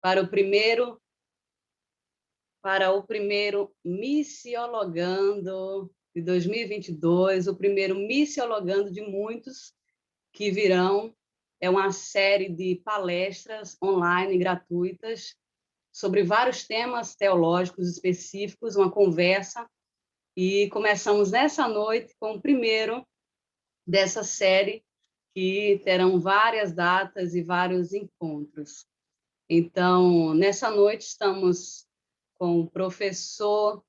para o primeiro Missiologando de 2022, o primeiro Missiologando de muitos que virão. É uma série de palestras online gratuitas sobre vários temas teológicos específicos, uma conversa, e começamos nessa noite com o primeiro dessa série, que terão várias datas e vários encontros. Então, nessa noite estamos com o professor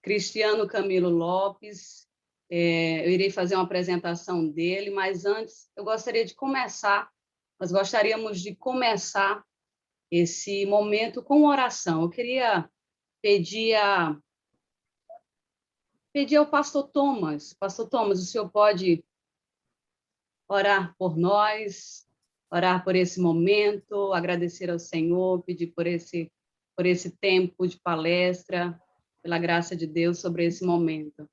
Cristiano Camilo Lopes. Eu irei fazer uma apresentação dele, mas antes eu nós gostaríamos de começar esse momento com oração. Eu queria pedir ao pastor Thomas. Pastor Thomas, o senhor pode orar por nós, orar por esse momento, agradecer ao Senhor, pedir por esse tempo de palestra, pela graça de Deus sobre esse momento.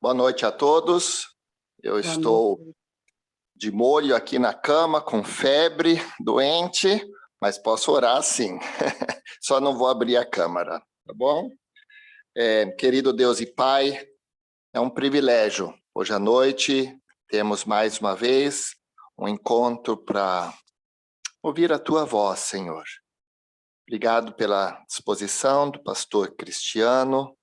Boa noite a todos. Eu estou de molho aqui na cama, com febre, doente, mas posso orar sim. Só não vou abrir a câmera, tá bom? Querido Deus e Pai, é um privilégio. Hoje à noite temos mais uma vez um encontro para ouvir a Tua voz, Senhor. Obrigado pela disposição do pastor Cristiano.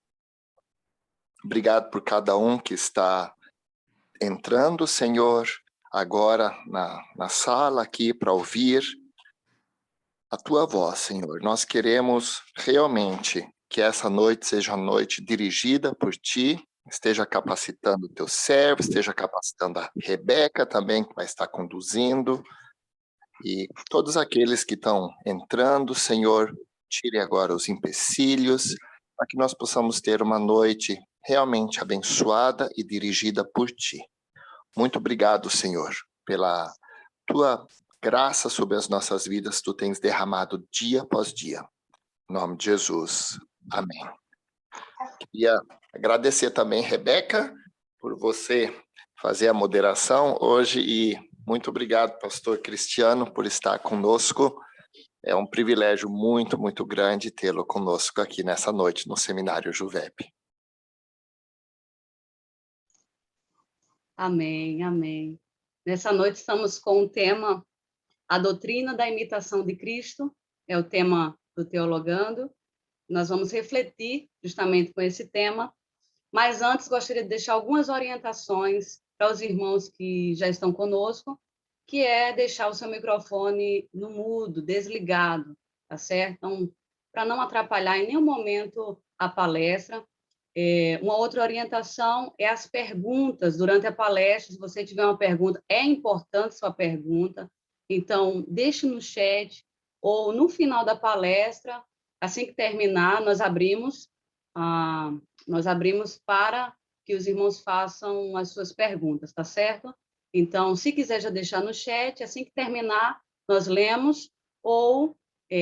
Obrigado por cada um que está entrando, Senhor, agora na sala aqui para ouvir a Tua voz, Senhor. Nós queremos realmente que essa noite seja a noite dirigida por Ti, esteja capacitando o Teu servo, esteja capacitando a Rebeca também, que vai estar conduzindo, e todos aqueles que estão entrando, Senhor, tire agora os empecilhos, para que nós possamos ter uma noite realmente abençoada e dirigida por Ti. Muito obrigado, Senhor, pela Tua graça sobre as nossas vidas, Tu tens derramado dia após dia. Em nome de Jesus. Amém. Queria agradecer também, Rebeca, por você fazer a moderação hoje e muito obrigado, pastor Cristiano, por estar conosco. É um privilégio muito, muito grande tê-lo conosco aqui nessa noite no Seminário Juvep. Amém, amém. Nessa noite estamos com o tema A Doutrina da Imitação de Cristo, é o tema do Teologando. Nós vamos refletir justamente com esse tema, mas antes gostaria de deixar algumas orientações para os irmãos que já estão conosco, que é deixar o seu microfone no mudo, desligado, tá certo? Então, para não atrapalhar em nenhum momento a palestra. Uma outra orientação é as perguntas durante a palestra. Se você tiver uma pergunta, é importante sua pergunta, então deixe no chat ou no final da palestra, assim que terminar, nós abrimos para que os irmãos façam as suas perguntas, tá certo? Então, se quiser já deixar no chat, assim que terminar, nós lemos, ou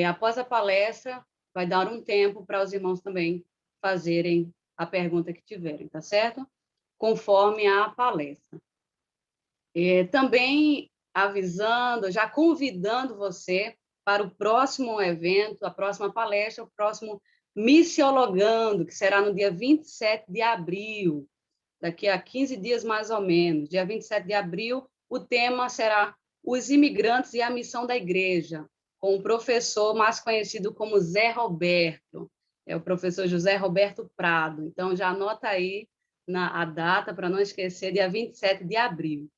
após a palestra, vai dar um tempo para os irmãos também fazerem a pergunta que tiverem, tá certo? Conforme a palestra. Também avisando, já convidando você para o próximo evento, a próxima palestra, o próximo Missiologando, que será no dia 27 de abril, daqui a 15 dias mais ou menos. Dia 27 de abril, o tema será Os Imigrantes e a Missão da Igreja, com o professor mais conhecido como Zé Roberto. É o professor José Roberto Prado. Então, já anota aí a data, para não esquecer, dia 27 de abril.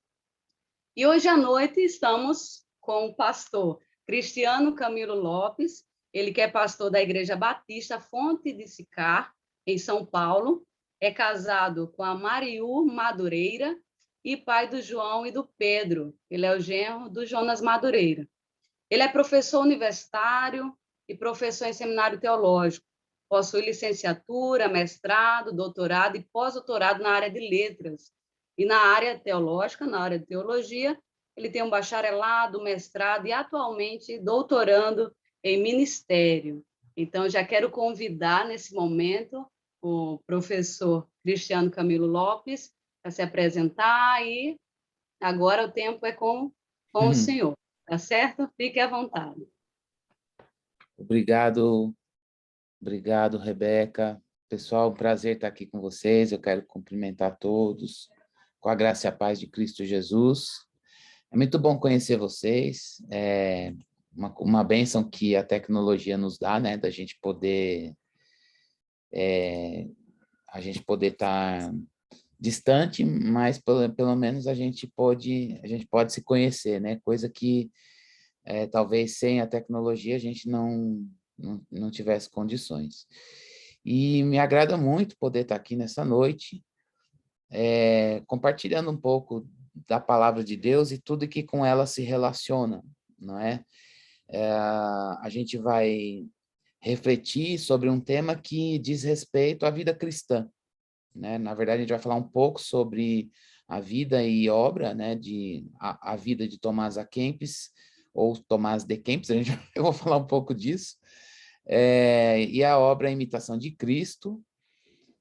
E hoje à noite estamos com o pastor Cristiano Camilo Lopes, ele que é pastor da Igreja Batista Fonte de Sicar, em São Paulo, é casado com a Mariú Madureira e pai do João e do Pedro. Ele é o genro do Jonas Madureira. Ele é professor universitário e professor em seminário teológico. Possui licenciatura, mestrado, doutorado e pós-doutorado na área de letras. E na área teológica, na área de teologia, ele tem um bacharelado, mestrado e atualmente doutorando em ministério. Então, já quero convidar nesse momento o professor Cristiano Camilo Lopes para se apresentar e agora o tempo é com o senhor. Tá certo? Fique à vontade. Obrigado, obrigado, Rebeca. Pessoal, um prazer estar aqui com vocês. Eu quero cumprimentar todos com a graça e a paz de Cristo Jesus. É muito bom conhecer vocês. É uma bênção que a tecnologia nos dá, né? Da gente poder estar distante, mas pelo menos a gente pode se conhecer, né? Coisa que talvez sem a tecnologia a gente não tivesse condições. E me agrada muito poder estar aqui nessa noite, compartilhando um pouco da palavra de Deus e tudo que com ela se relaciona, não é? A gente vai refletir sobre um tema que diz respeito à vida cristã, né? Na verdade, a gente vai falar um pouco sobre a vida e obra, né, a vida de Tomás à Kempis, ou Tomás de Kempis, eu vou falar um pouco disso, e a obra A Imitação de Cristo,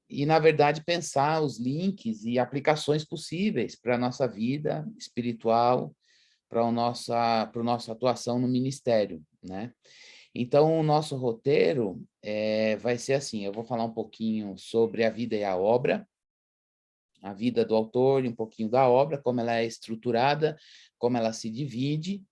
e, na verdade, pensar os links e aplicações possíveis para a nossa vida espiritual, para a nossa atuação no ministério, né? Então, o nosso roteiro vai ser assim, eu vou falar um pouquinho sobre a vida e a obra, a vida do autor e um pouquinho da obra, como ela é estruturada, como ela se divide,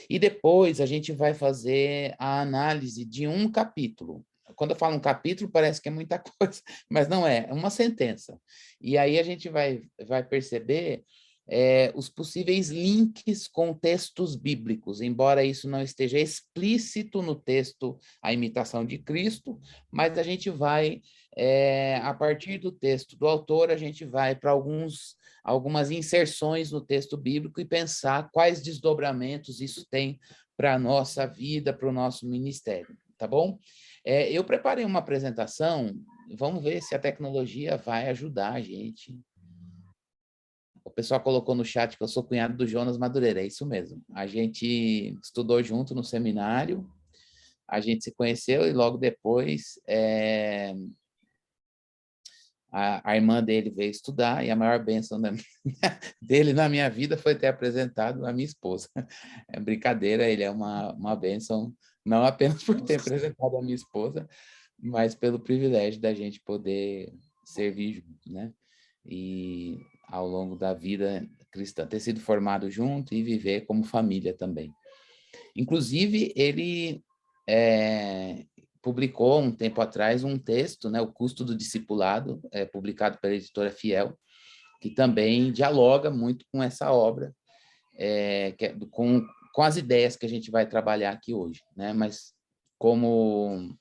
e depois a gente vai fazer a análise de um capítulo. Quando eu falo um capítulo, parece que é muita coisa, mas não é, é uma sentença. E aí a gente vai perceber os possíveis links com textos bíblicos, embora isso não esteja explícito no texto A Imitação de Cristo, mas a gente vai, a partir do texto do autor, a gente vai para algumas inserções no texto bíblico e pensar quais desdobramentos isso tem para a nossa vida, para o nosso ministério, tá bom? Eu preparei uma apresentação, vamos ver se a tecnologia vai ajudar a gente. O pessoal colocou no chat que eu sou cunhado do Jonas Madureira, é isso mesmo. A gente estudou junto no seminário, a gente se conheceu e logo depois a irmã dele veio estudar e a maior bênção dele na minha vida foi ter apresentado a minha esposa. É brincadeira, ele é uma bênção, não apenas por ter apresentado a minha esposa, mas pelo privilégio da gente poder servir junto, né? E ao longo da vida cristã, ter sido formado junto e viver como família também. Inclusive, ele publicou um tempo atrás um texto, né, O Custo do Discipulado, publicado pela editora Fiel, que também dialoga muito com essa obra, com as ideias que a gente vai trabalhar aqui hoje, né? Mas como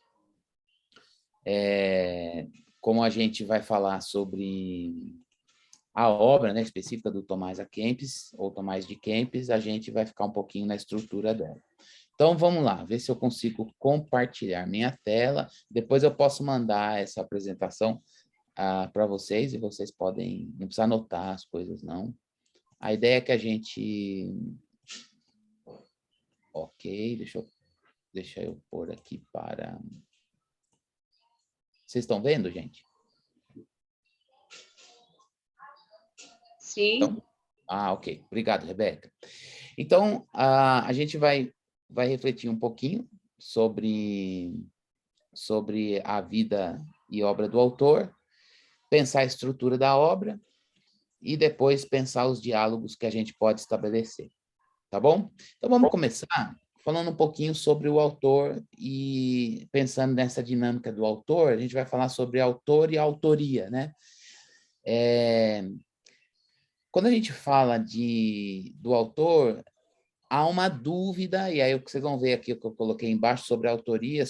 a gente vai falar sobre a obra, né, específica do Tomás à Kempis, ou Tomás de Kempis, a gente vai ficar um pouquinho na estrutura dela. Então, vamos lá, ver se eu consigo compartilhar minha tela. Depois eu posso mandar essa apresentação para vocês, e vocês podem, não precisa anotar as coisas, não. A ideia é que a gente... Ok, deixa eu pôr aqui para... Vocês estão vendo, gente? Sim. Então, ok. Obrigado, Rebeca. Então, a gente vai refletir um pouquinho sobre a vida e obra do autor, pensar a estrutura da obra e depois pensar os diálogos que a gente pode estabelecer. Tá bom? Então, vamos começar falando um pouquinho sobre o autor e pensando nessa dinâmica do autor, a gente vai falar sobre autor e autoria, né? Quando a gente fala do autor, há uma dúvida, e aí o que vocês vão ver aqui, o que eu coloquei embaixo sobre a autoria,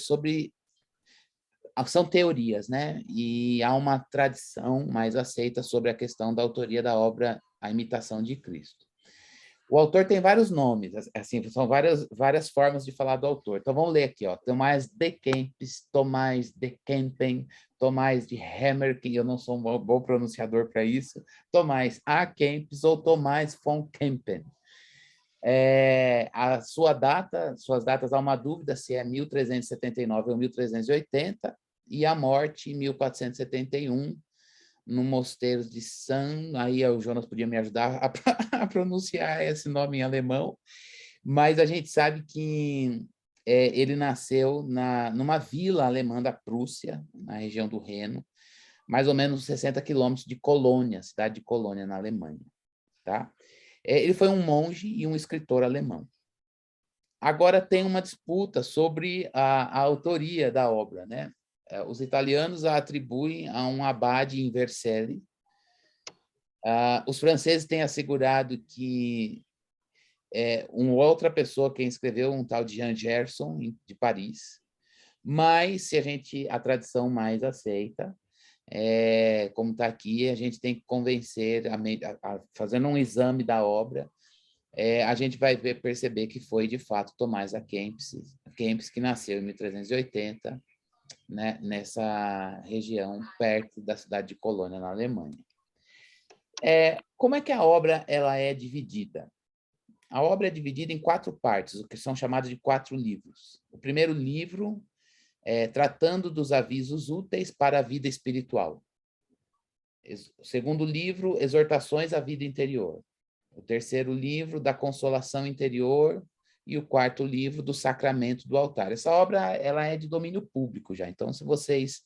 são teorias, né? E há uma tradição mais aceita sobre a questão da autoria da obra A Imitação de Cristo. O autor tem vários nomes, assim, são várias formas de falar do autor. Então, vamos ler aqui, ó. Tomás de Kempis, Tomás de Kempen, Tomás de Hemmer, que eu não sou um bom pronunciador para isso, Tomás A. Kempis ou Tomás von Kempen. Suas datas, há uma dúvida se é 1379 ou 1380, e a morte em 1471, no mosteiro de San, aí o Jonas podia me ajudar a pronunciar esse nome em alemão, Mas a gente sabe que ele nasceu numa vila alemã da Prússia, na região do Reno, mais ou menos 60 quilômetros de Colônia, cidade de Colônia, na Alemanha. Tá? Ele foi um monge e um escritor alemão. Agora tem uma disputa sobre a autoria da obra, né? Os italianos a atribuem a um abade em Vercelli. Os franceses têm assegurado que uma outra pessoa quem escreveu, um tal de Jean Gerson, de Paris. Mas, se a tradição mais aceita, como está aqui, a gente tem que convencer, fazendo um exame da obra, a gente vai perceber que foi, de fato, Tomás a Kempis, que nasceu em 1380, né, nessa região, perto da cidade de Colônia, na Alemanha. Como é que a obra ela é dividida? A obra é dividida em 4 partes, o que são chamados de 4 livros. O primeiro livro tratando dos avisos úteis para a vida espiritual. O segundo livro, exortações à vida interior. O terceiro livro, da consolação interior. E o quarto livro, do sacramento do altar. Essa obra ela é de domínio público já. Então, se vocês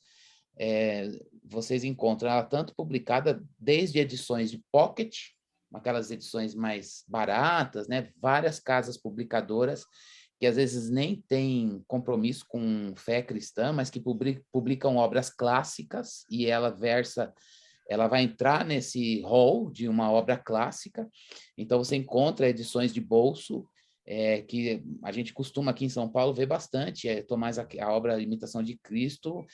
encontram ela tanto publicada desde edições de pocket, aquelas edições mais baratas, né? Várias casas publicadoras que às vezes nem têm compromisso com fé cristã, mas que publicam obras clássicas, e ela vai entrar nesse hall de uma obra clássica. Então, você encontra edições de bolso, que a gente costuma aqui em São Paulo ver bastante, Tomás, a obra Imitação de Cristo,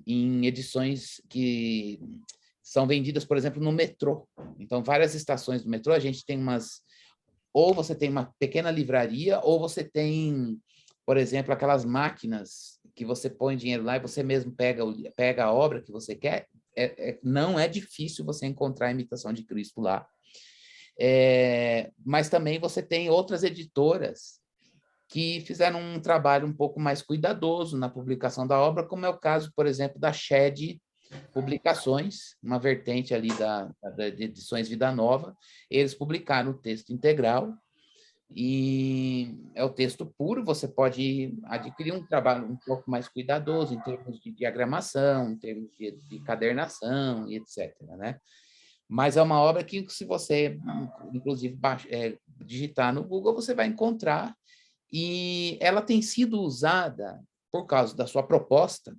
em edições que são vendidas, por exemplo, no metrô. Então, várias estações do metrô, a gente tem ou você tem uma pequena livraria, ou você tem, por exemplo, aquelas máquinas que você põe dinheiro lá e você mesmo pega a obra que você quer. Não é difícil você encontrar a Imitação de Cristo lá. Mas também você tem outras editoras que fizeram um trabalho um pouco mais cuidadoso na publicação da obra, como é o caso, por exemplo, da Shed Publicações, uma vertente ali da Edições Vida Nova. Eles publicaram o texto integral, e é o texto puro. Você pode adquirir um trabalho um pouco mais cuidadoso em termos de diagramação, em termos de cadernação e etc., né? Mas é uma obra que, se você, inclusive, digitar no Google, você vai encontrar, e ela tem sido usada, por causa da sua proposta,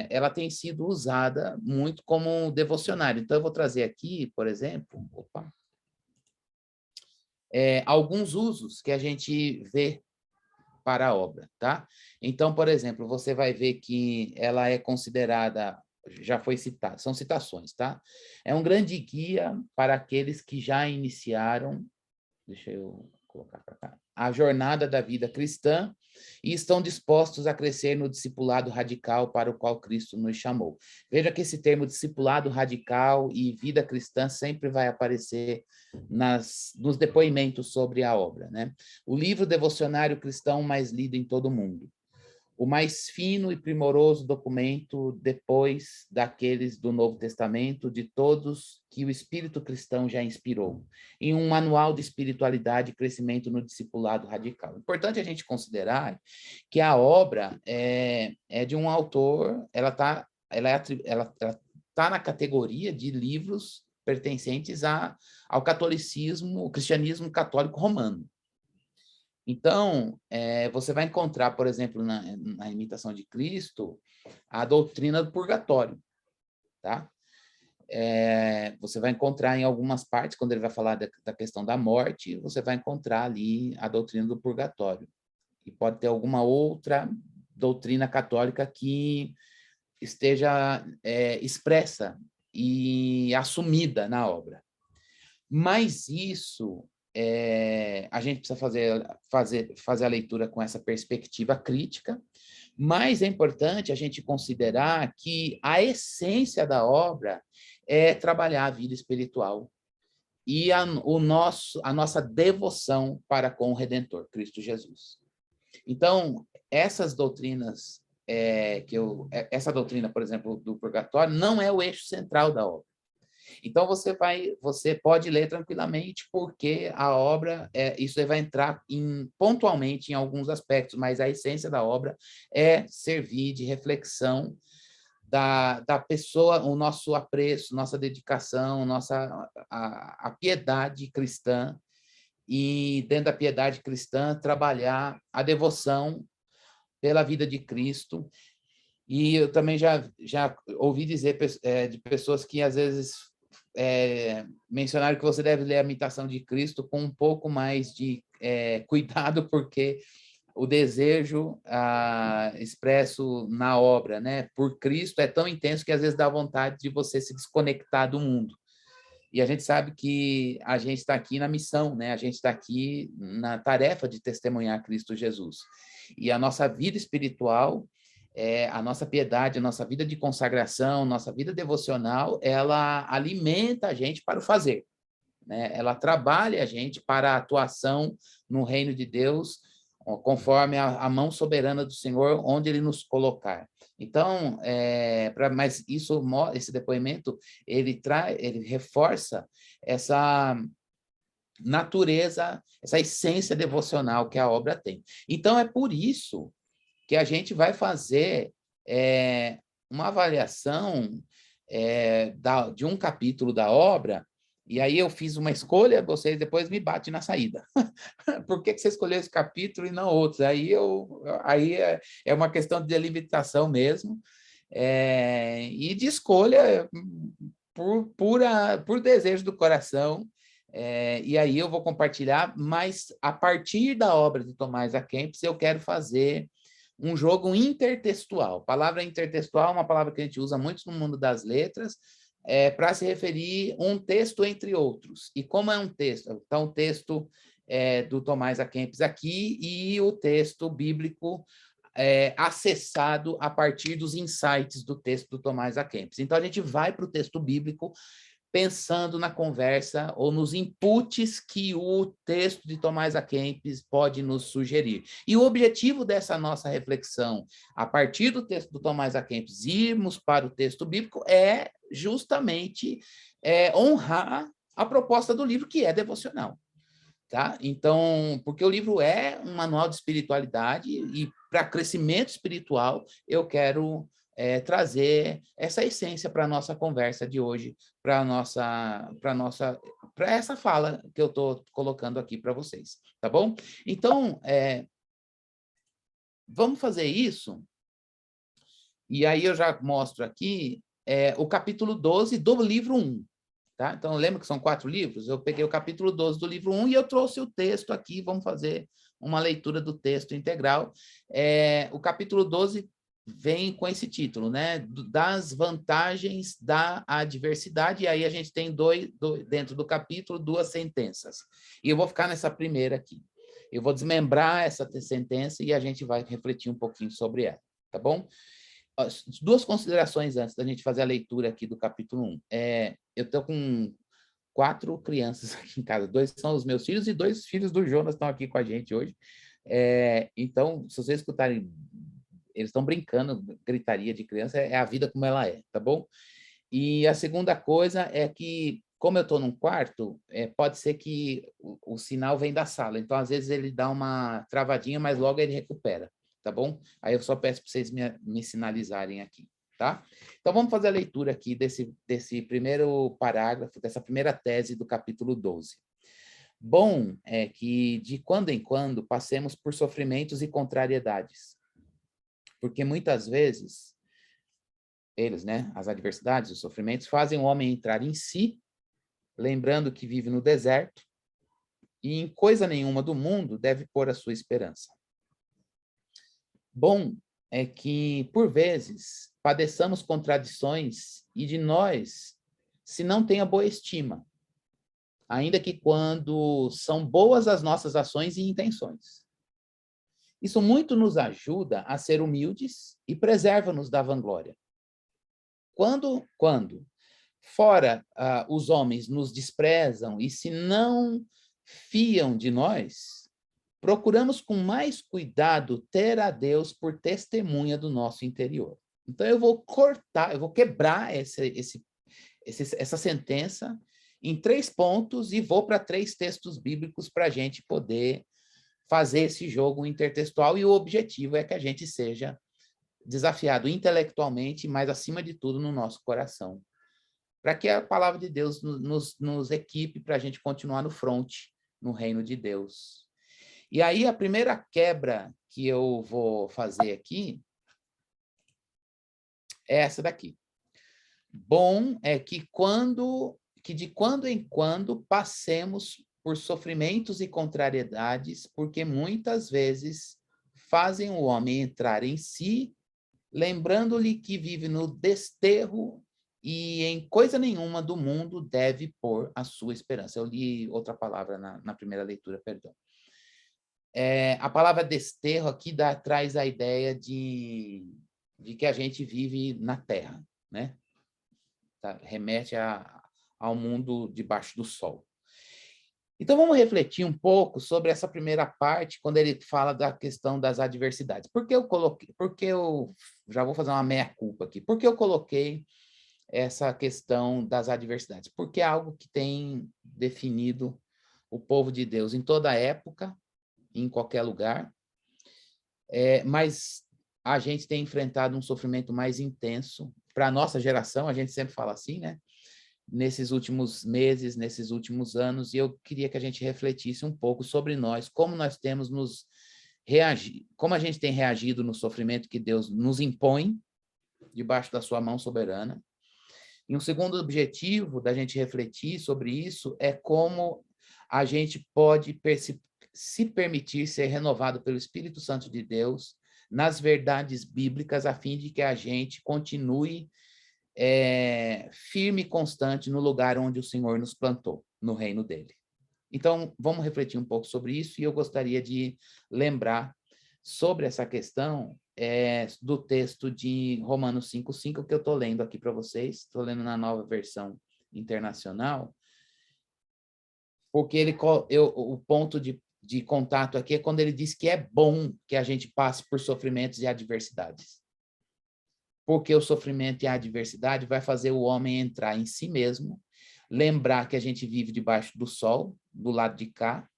ela tem sido usada muito como devocionário. Então, eu vou trazer aqui, por exemplo, alguns usos que a gente vê para a obra, tá? Então, por exemplo, você vai ver que ela é considerada, já foi citada, são citações, tá? É um grande guia para aqueles que já iniciaram, deixa eu colocar para cá, a jornada da vida cristã e estão dispostos a crescer no discipulado radical para o qual Cristo nos chamou. Veja que esse termo discipulado radical e vida cristã sempre vai aparecer nos depoimentos sobre a obra, né? O livro devocionário cristão mais lido em todo o mundo. O mais fino e primoroso documento, depois daqueles do Novo Testamento, de todos que o espírito cristão já inspirou, em um manual de espiritualidade e crescimento no discipulado radical. Importante a gente considerar que a obra é de um autor, ela tá na categoria de livros pertencentes ao catolicismo, o cristianismo católico romano. Então, você vai encontrar, por exemplo, na Imitação de Cristo, a doutrina do purgatório, tá? Você vai encontrar em algumas partes, quando ele vai falar da questão da morte, você vai encontrar ali a doutrina do purgatório. E pode ter alguma outra doutrina católica que esteja expressa e assumida na obra. Mas isso, a gente precisa fazer a leitura com essa perspectiva crítica, mas é importante a gente considerar que a essência da obra é trabalhar a vida espiritual e a nossa devoção para com o Redentor, Cristo Jesus. Então, essas doutrinas, essa doutrina, por exemplo, do purgatório, não é o eixo central da obra. Então, você pode ler tranquilamente, porque a obra, isso aí vai entrar pontualmente em alguns aspectos, mas a essência da obra é servir de reflexão da pessoa, o nosso apreço, nossa dedicação, a piedade cristã, e dentro da piedade cristã, trabalhar a devoção pela vida de Cristo. E eu também já ouvi dizer de pessoas que, às vezes, mencionaram que você deve ler a Imitação de Cristo com um pouco mais de cuidado, porque o desejo expresso na obra, né, por Cristo, é tão intenso que, às vezes, dá vontade de você se desconectar do mundo. E a gente sabe que a gente está aqui na missão, né? A gente está aqui na tarefa de testemunhar Cristo Jesus. E a nossa vida espiritual, a nossa piedade, a nossa vida de consagração, nossa vida devocional, ela alimenta a gente para o fazer, né? Ela trabalha a gente para a atuação no reino de Deus, conforme a mão soberana do Senhor, onde Ele nos colocar. Então, mas esse depoimento, ele reforça essa natureza, essa essência devocional que a obra tem. Então, é por isso que a gente vai fazer uma avaliação de um capítulo da obra, e aí eu fiz uma escolha, vocês depois me batem na saída. Por que você escolheu esse capítulo e não outros? Aí é uma questão de delimitação mesmo, e de escolha por desejo do coração. E aí eu vou compartilhar, mas a partir da obra de Tomás à Kempis, eu quero fazer um jogo intertextual. A palavra intertextual é uma palavra que a gente usa muito no mundo das letras, para se referir a um texto entre outros. E como é um texto? Então, o texto do Tomás à Kempis aqui e o texto bíblico acessado a partir dos insights do texto do Tomás à Kempis. Então, a gente vai para o texto bíblico pensando na conversa ou nos inputs que o texto de Tomás à Kempis pode nos sugerir. E o objetivo dessa nossa reflexão, a partir do texto do Tomás à Kempis, irmos para o texto bíblico, é justamente honrar a proposta do livro, que é devocional. Tá? Então, porque o livro é um manual de espiritualidade, e para crescimento espiritual, eu quero trazer essa essência para a nossa conversa de hoje, para essa fala que eu estou colocando aqui para vocês, tá bom? Então, vamos fazer isso, e aí eu já mostro aqui o capítulo 12 do livro 1. Tá? Então, lembra que são 4 livros? Eu peguei o capítulo 12 do livro 1 e eu trouxe o texto aqui, vamos fazer uma leitura do texto integral. O capítulo 12 vem com esse título, né? Das vantagens da adversidade, e aí a gente tem dentro do capítulo 2 sentenças. E eu vou ficar nessa primeira aqui. Eu vou desmembrar essa sentença e a gente vai refletir um pouquinho sobre ela, tá bom? 2 considerações antes da gente fazer a leitura aqui do capítulo 1. Eu estou com 4 crianças aqui em casa. 2 são os meus filhos e 2 filhos do Jonas estão aqui com a gente hoje. Então, se vocês escutarem, eles estão brincando, gritaria de criança, é a vida como ela é, tá bom? E a segunda coisa é que, como eu estou num quarto, pode ser que o sinal vem da sala. Então, às vezes, ele dá uma travadinha, mas logo ele recupera. Tá bom? Aí eu só peço para vocês me sinalizarem aqui, tá? Então, vamos fazer a leitura aqui desse primeiro parágrafo, dessa primeira tese do capítulo 12. Bom é que, de quando em quando, passemos por sofrimentos e contrariedades, porque muitas vezes, eles, né, as adversidades, os sofrimentos, fazem o homem entrar em si, lembrando que vive no deserto, e em coisa nenhuma do mundo deve pôr a sua esperança. Bom é que, por vezes, padeçamos contradições e de nós se não tenha boa estima, ainda que quando são boas as nossas ações e intenções. Isso muito nos ajuda a ser humildes e preserva-nos da vanglória. Quando fora os homens nos desprezam e se não fiam de nós, procuramos com mais cuidado ter a Deus por testemunha do nosso interior. Então, eu vou quebrar essa sentença em 3 pontos e vou para 3 textos bíblicos para a gente poder fazer esse jogo intertextual, e o objetivo é que a gente seja desafiado intelectualmente, mas, acima de tudo, no nosso coração, para que a palavra de Deus nos equipe para a gente continuar no fronte, no reino de Deus. E aí, a primeira quebra que eu vou fazer aqui é essa daqui. Bom é que de quando em quando passemos por sofrimentos e contrariedades, porque muitas vezes fazem o homem entrar em si, lembrando-lhe que vive no desterro e em coisa nenhuma do mundo deve pôr a sua esperança. Eu li outra palavra na primeira leitura, perdão. A palavra desterro aqui traz a ideia de que a gente vive na terra, né? Tá? Remete ao mundo debaixo do sol. Então, vamos refletir um pouco sobre essa primeira parte, quando ele fala da questão das adversidades. Porque eu já vou fazer uma meia-culpa aqui. Por que eu coloquei essa questão das adversidades? Porque é algo que tem definido o povo de Deus em toda época, em qualquer lugar, mas a gente tem enfrentado um sofrimento mais intenso. Para a nossa geração, a gente sempre fala assim, né? Nesses últimos meses, nesses últimos anos, e eu queria que a gente refletisse um pouco sobre nós, como nós temos como a gente tem reagido no sofrimento que Deus nos impõe, debaixo da sua mão soberana. E um segundo objetivo da gente refletir sobre isso é como a gente pode se permitir ser renovado pelo Espírito Santo de Deus nas verdades bíblicas, a fim de que a gente continue firme e constante no lugar onde o Senhor nos plantou, no reino dele. Então, vamos refletir um pouco sobre isso, e eu gostaria de lembrar sobre essa questão do texto de Romanos 5:5, que eu estou lendo aqui para vocês, estou lendo na Nova Versão Internacional, porque o ponto de contato aqui é quando ele diz que é bom que a gente passe por sofrimentos e adversidades. Porque o sofrimento e a adversidade vai fazer o homem entrar em si mesmo, lembrar que a gente vive debaixo do sol, do lado de cá,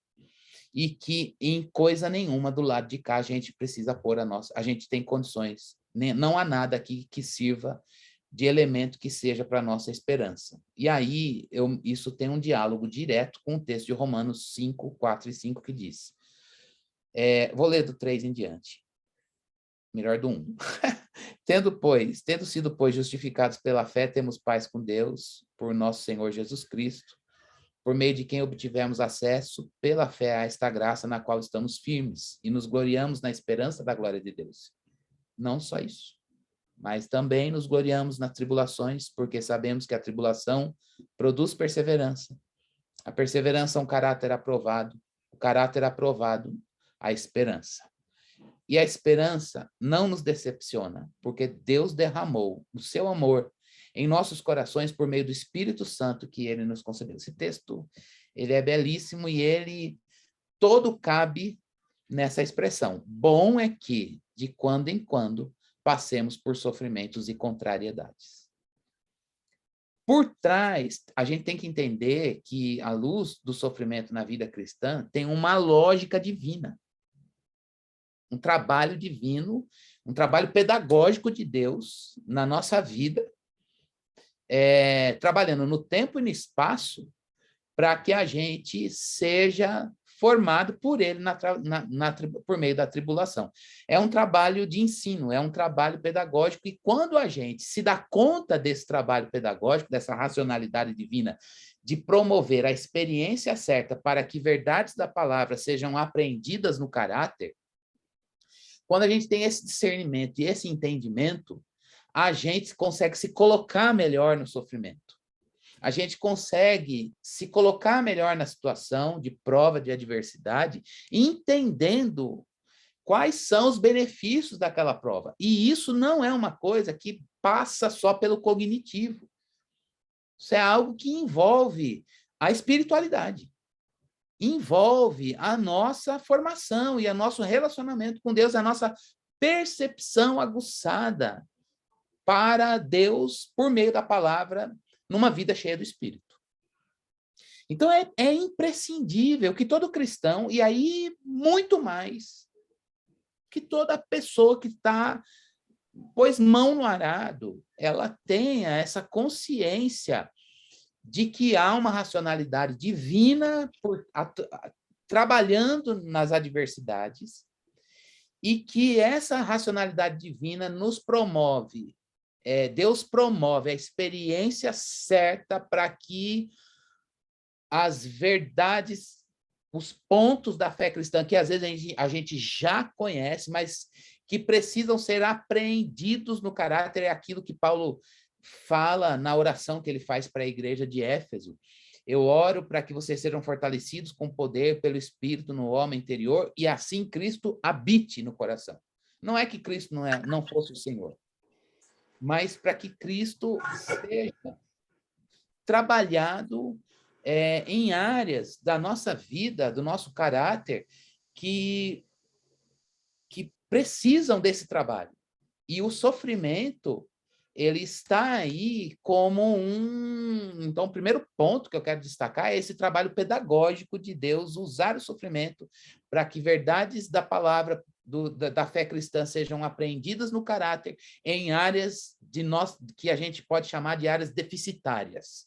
e que em coisa nenhuma do lado de cá a gente precisa pôr a gente tem condições, não há nada aqui que sirva de elemento que seja para a nossa esperança. E aí, isso tem um diálogo direto com o texto de Romanos 5, 4 e 5, que diz, vou ler do 3 em diante, melhor do 1. Tendo sido, pois, justificados pela fé, temos paz com Deus, por nosso Senhor Jesus Cristo, por meio de quem obtivemos acesso pela fé a esta graça na qual estamos firmes e nos gloriamos na esperança da glória de Deus. Não só isso, mas também nos gloriamos nas tribulações, porque sabemos que a tribulação produz perseverança. A perseverança é um caráter aprovado, o caráter aprovado, a esperança. E a esperança não nos decepciona, porque Deus derramou o seu amor em nossos corações por meio do Espírito Santo que ele nos concedeu. Esse texto, ele é belíssimo e ele todo cabe nessa expressão. Bom é que, de quando em quando, passemos por sofrimentos e contrariedades. Por trás, a gente tem que entender que, à luz do sofrimento na vida cristã, tem uma lógica divina. Um trabalho divino, um trabalho pedagógico de Deus na nossa vida, trabalhando no tempo e no espaço para que a gente seja formado por ele por meio da tribulação. É um trabalho de ensino, é um trabalho pedagógico, e quando a gente se dá conta desse trabalho pedagógico, dessa racionalidade divina, de promover a experiência certa para que verdades da palavra sejam apreendidas no caráter, quando a gente tem esse discernimento e esse entendimento, a gente consegue se colocar melhor no sofrimento. A gente consegue se colocar melhor na situação de prova, de adversidade, entendendo quais são os benefícios daquela prova. E isso não é uma coisa que passa só pelo cognitivo. Isso é algo que envolve a espiritualidade. Envolve a nossa formação e o nosso relacionamento com Deus, a nossa percepção aguçada para Deus por meio da palavra numa vida cheia do Espírito. Então, é imprescindível que todo cristão, e aí muito mais, que toda pessoa que pôs mão no arado, ela tenha essa consciência de que há uma racionalidade divina trabalhando nas adversidades e que essa racionalidade divina nos promove, Deus promove a experiência certa para que as verdades, os pontos da fé cristã, que às vezes a gente já conhece, mas que precisam ser apreendidos no caráter, é aquilo que Paulo fala na oração que ele faz para a igreja de Éfeso. Eu oro para que vocês sejam fortalecidos com poder pelo Espírito no homem interior, e assim Cristo habite no coração. Não é que Cristo não fosse o Senhor, mas para que Cristo seja trabalhado em áreas da nossa vida, do nosso caráter, que precisam desse trabalho. E o sofrimento, ele está aí como Então, o primeiro ponto que eu quero destacar é esse trabalho pedagógico de Deus, usar o sofrimento para que verdades da palavra, da fé cristã sejam apreendidas no caráter em áreas que a gente pode chamar de áreas deficitárias.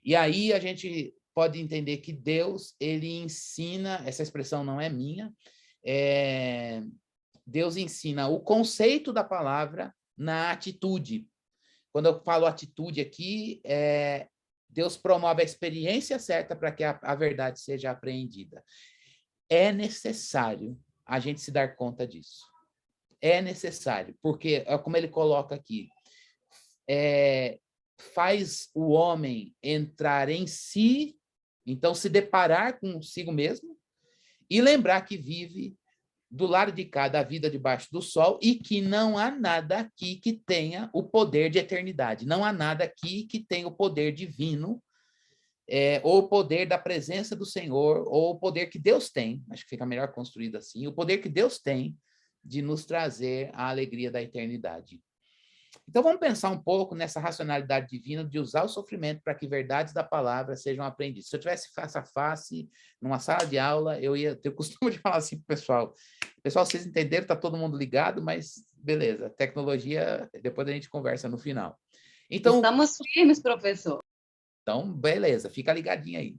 E aí a gente pode entender que Deus, ele ensina, essa expressão não é minha, Deus ensina o conceito da palavra na atitude. Quando eu falo atitude aqui, Deus promove a experiência certa para que a verdade seja apreendida. É necessário a gente se dar conta disso. É necessário, porque, como ele coloca aqui, faz o homem entrar em si, então se deparar consigo mesmo, e lembrar que vive do lado de cá da vida debaixo do sol e que não há nada aqui que tenha o poder de eternidade. Não há nada aqui que tenha o poder divino, ou o poder da presença do Senhor, ou o poder que Deus tem, acho que fica melhor construído assim, o poder que Deus tem de nos trazer a alegria da eternidade. Então, vamos pensar um pouco nessa racionalidade divina de usar o sofrimento para que verdades da palavra sejam aprendidas. Se eu tivesse face a face, numa sala de aula, eu ia ter o costume de falar assim para o pessoal. Pessoal, vocês entenderam, está todo mundo ligado, mas beleza, tecnologia, depois a gente conversa no final. Então, estamos firmes, professor. Então, beleza, fica ligadinho aí.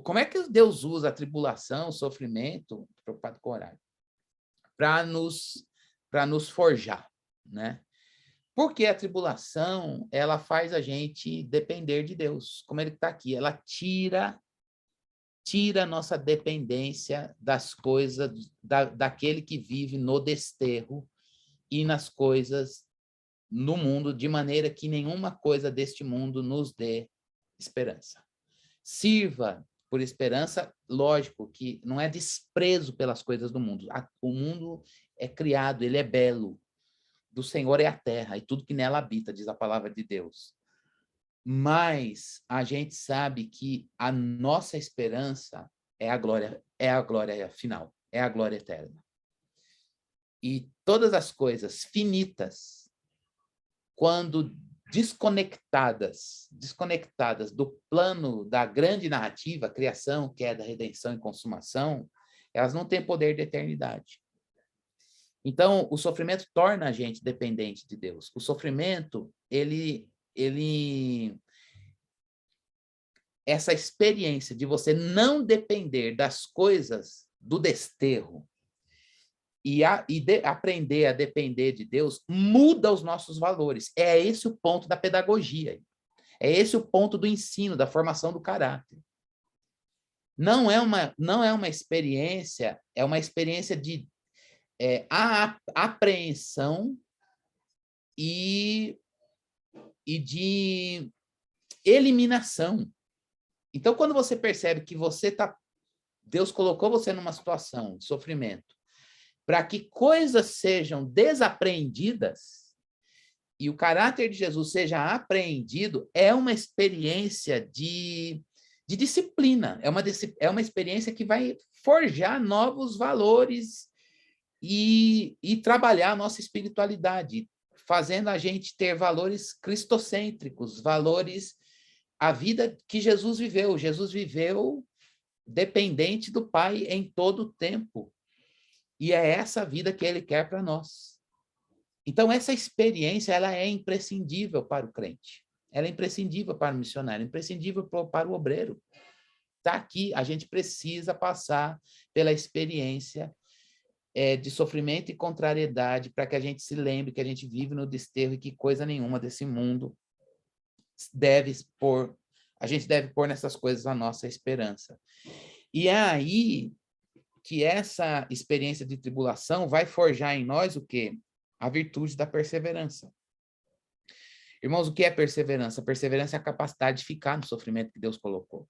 Como é que Deus usa a tribulação, o sofrimento, preocupado com o horário, para nos forjar, né? Porque a tribulação, ela faz a gente depender de Deus, como ele está aqui, ela tira a nossa dependência das coisas, daquele que vive no desterro e nas coisas no mundo, de maneira que nenhuma coisa deste mundo nos dê esperança. Sirva por esperança, lógico que não é desprezo pelas coisas do mundo. O mundo é criado, ele é belo. Do Senhor é a terra e tudo que nela habita, diz a palavra de Deus. Mas a gente sabe que a nossa esperança é a glória final, é a glória eterna. E todas as coisas finitas, quando desconectadas do plano da grande narrativa, criação, queda, redenção e consumação, elas não têm poder de eternidade. Então, o sofrimento torna a gente dependente de Deus. O sofrimento, essa experiência de você não depender das coisas do desterro aprender a depender de Deus, muda os nossos valores. É esse o ponto da pedagogia. É esse o ponto do ensino, da formação do caráter. Não é uma experiência, é uma experiência de apreensão e de eliminação. Então, quando você percebe que Deus colocou você numa situação de sofrimento, para que coisas sejam desapreendidas e o caráter de Jesus seja apreendido, é uma experiência de disciplina, é uma experiência que vai forjar novos valores e trabalhar a nossa espiritualidade. fazendo a gente ter valores cristocêntricos, valores, a vida que Jesus viveu. Jesus viveu dependente do Pai em todo o tempo. E é essa vida que ele quer para nós. Então, essa experiência, ela é imprescindível para o crente. Ela é imprescindível para o missionário, imprescindível para o obreiro. Está aqui, a gente precisa passar pela experiência de sofrimento e contrariedade para que a gente se lembre que a gente vive no desterro e que coisa nenhuma desse mundo a gente deve pôr nessas coisas a nossa esperança. E é aí que essa experiência de tribulação vai forjar em nós o quê? A virtude da perseverança. Irmãos, o que é perseverança? Perseverança é a capacidade de ficar no sofrimento que Deus colocou.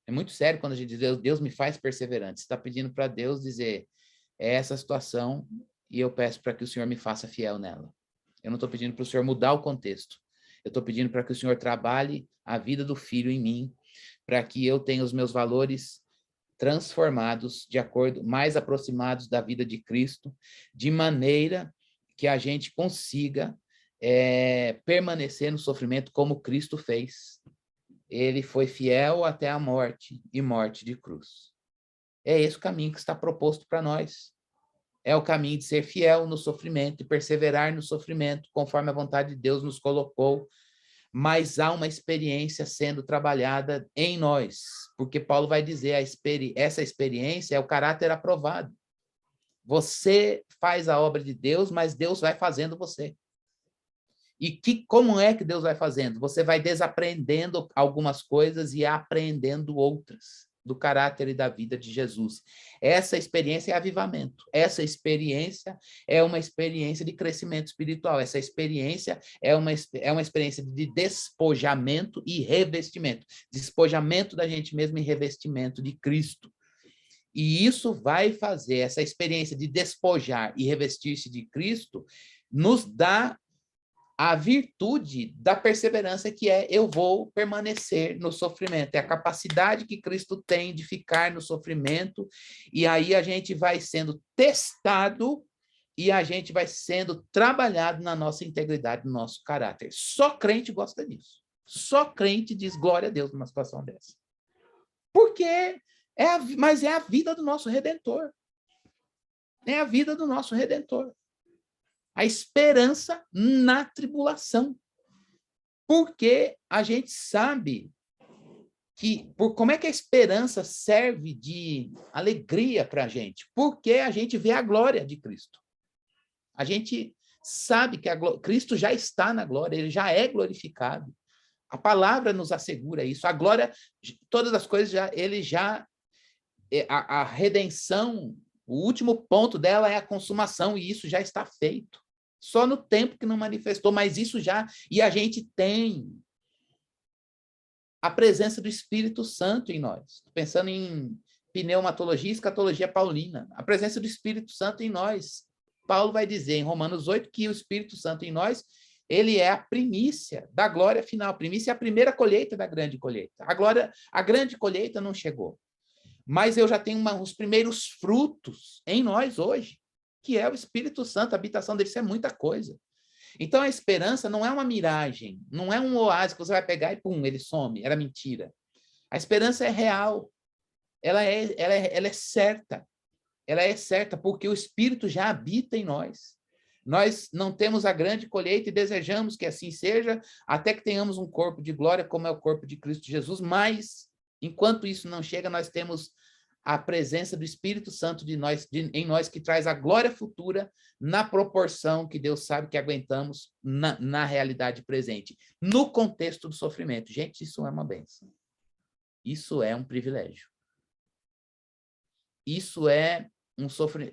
É muito sério quando a gente diz, Deus me faz perseverante. Você está pedindo para Deus dizer, é essa situação e eu peço para que o Senhor me faça fiel nela. Eu não estou pedindo para o Senhor mudar o contexto. Eu estou pedindo para que o Senhor trabalhe a vida do filho em mim, para que eu tenha os meus valores transformados, de acordo, mais aproximados da vida de Cristo, de maneira que a gente consiga permanecer no sofrimento como Cristo fez. Ele foi fiel até a morte, e morte de cruz. É esse o caminho que está proposto para nós. É o caminho de ser fiel no sofrimento e perseverar no sofrimento, conforme a vontade de Deus nos colocou, mas há uma experiência sendo trabalhada em nós, porque Paulo vai dizer, essa experiência é o caráter aprovado. Você faz a obra de Deus, mas Deus vai fazendo você. E como é que Deus vai fazendo? Você vai desaprendendo algumas coisas e aprendendo outras, do caráter e da vida de Jesus. Essa experiência é avivamento. Essa experiência é uma experiência de crescimento espiritual. Essa experiência é uma experiência de despojamento e revestimento. Despojamento da gente mesmo e revestimento de Cristo. E isso vai fazer, essa experiência de despojar e revestir-se de Cristo, nos dá a virtude da perseverança, que é eu vou permanecer no sofrimento. É a capacidade que Cristo tem de ficar no sofrimento, e aí a gente vai sendo testado e a gente vai sendo trabalhado na nossa integridade, no nosso caráter. Só crente gosta disso. Só crente diz glória a Deus numa situação dessa. Porque mas é a vida do nosso Redentor. É a vida do nosso Redentor. A esperança na tribulação. Porque a gente sabe como é que a esperança serve de alegria para a gente? Porque a gente vê a glória de Cristo. A gente sabe que Cristo já está na glória, ele já é glorificado. A palavra nos assegura isso. A glória, todas as coisas, a redenção, o último ponto dela é a consumação, e isso já está feito. Só no tempo que não manifestou, mas isso já... E a gente tem a presença do Espírito Santo em nós. Pensando em pneumatologia e escatologia paulina. A presença do Espírito Santo em nós. Paulo vai dizer em Romanos 8 que o Espírito Santo em nós, ele é a primícia da glória final. A primícia é a primeira colheita da grande colheita. A grande colheita não chegou. Mas eu já tenho os primeiros frutos em nós hoje, que é o Espírito Santo, a habitação dele, isso é muita coisa. Então, a esperança não é uma miragem, não é um oásis que você vai pegar e, pum, ele some, era mentira. A esperança é real, ela é certa. Ela é certa porque o Espírito já habita em nós. Nós não temos a grande colheita e desejamos que assim seja, até que tenhamos um corpo de glória, como é o corpo de Cristo Jesus, mas, enquanto isso não chega, nós temos a presença do Espírito Santo em nós, que traz a glória futura na proporção que Deus sabe que aguentamos na realidade presente, no contexto do sofrimento. Gente, isso é uma bênção. Isso é um privilégio. Isso é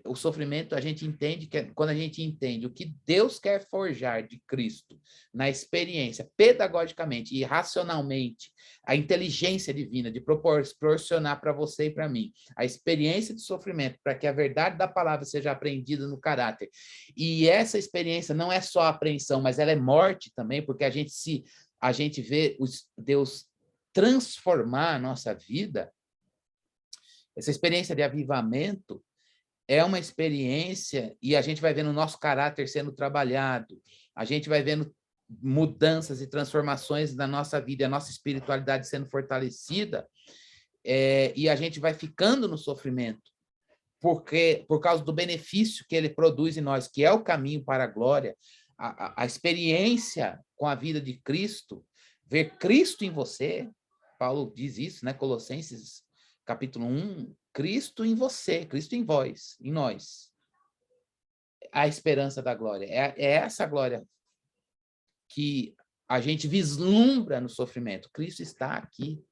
o sofrimento, a gente entende que quando a gente entende o que Deus quer forjar de Cristo na experiência, pedagogicamente e racionalmente, a inteligência divina de proporcionar para você e para mim a experiência de sofrimento, para que a verdade da palavra seja apreendida no caráter. E essa experiência não é só apreensão, mas ela é morte também, porque a gente vê Deus transformar a nossa vida. Essa experiência de avivamento é uma experiência, e a gente vai vendo o nosso caráter sendo trabalhado, a gente vai vendo mudanças e transformações na nossa vida, a nossa espiritualidade sendo fortalecida, e a gente vai ficando no sofrimento, porque por causa do benefício que ele produz em nós, que é o caminho para a glória, a experiência com a vida de Cristo, ver Cristo em você, Paulo diz isso, né? Colossenses capítulo 1, Cristo em você, Cristo em vós, em nós. A esperança da glória. É essa glória que a gente vislumbra no sofrimento. Cristo está aqui.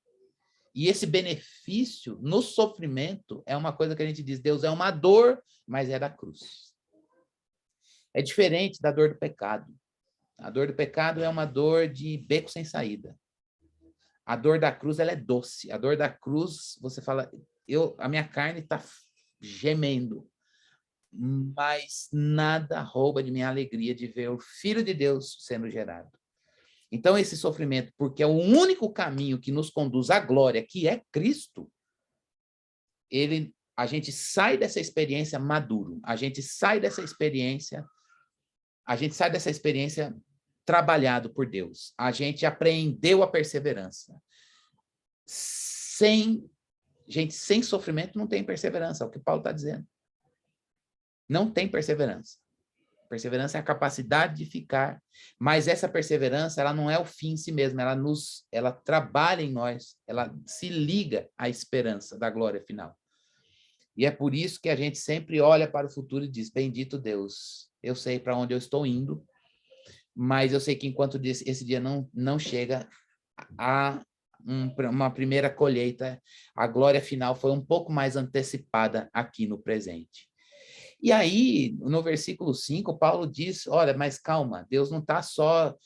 E esse benefício no sofrimento é uma coisa que a gente diz, Deus é uma dor, mas é da cruz. É diferente da dor do pecado. A dor do pecado é uma dor de beco sem saída. A dor da cruz, ela é doce. A dor da cruz, você fala, a minha carne está gemendo, mas nada rouba de minha alegria de ver o Filho de Deus sendo gerado. Então, esse sofrimento, porque é o único caminho que nos conduz à glória, que é Cristo, a gente sai dessa experiência maduro, a gente sai dessa experiência trabalhado por Deus, a gente aprendeu a perseverança. Sem sofrimento não tem perseverança, é o que Paulo está dizendo. Não tem perseverança. Perseverança é a capacidade de ficar, mas essa perseverança, ela não é o fim em si mesma, ela trabalha em nós, ela se liga à esperança da glória final. E é por isso que a gente sempre olha para o futuro e diz, bendito Deus, eu sei para onde eu estou indo, mas eu sei que enquanto esse dia não chega a uma primeira colheita, a glória final foi um pouco mais antecipada aqui no presente. E aí, no versículo 5, Paulo diz, olha, mas calma, Deus não está só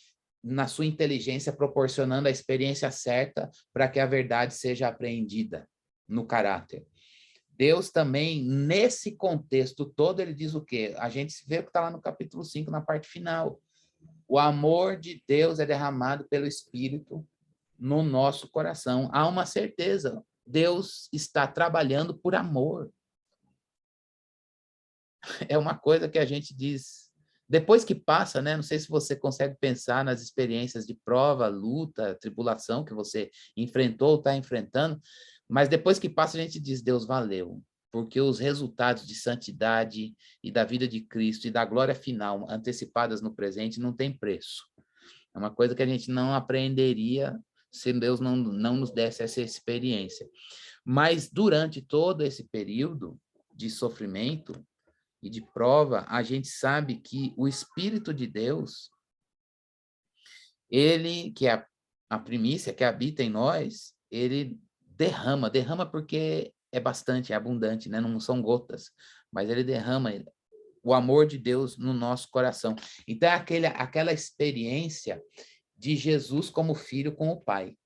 na sua inteligência proporcionando a experiência certa para que a verdade seja apreendida no caráter. Deus também, nesse contexto todo, ele diz o quê? A gente vê o que está lá no capítulo 5, na parte final. O amor de Deus é derramado pelo Espírito no nosso coração. Há uma certeza, Deus está trabalhando por amor. É uma coisa que a gente diz, depois que passa, né? Não sei se você consegue pensar nas experiências de prova, luta, tribulação que você enfrentou ou está enfrentando, mas depois que passa a gente diz, Deus valeu, porque os resultados de santidade e da vida de Cristo e da glória final antecipadas no presente não tem preço. É uma coisa que a gente não aprenderia se Deus não nos desse essa experiência. Mas durante todo esse período de sofrimento e de prova, a gente sabe que o Espírito de Deus, ele, que é a primícia, que habita em nós, ele derrama porque é bastante, é abundante, né? Não são gotas, mas ele derrama o amor de Deus no nosso coração. Então, é aquela experiência de Jesus como filho com o Pai.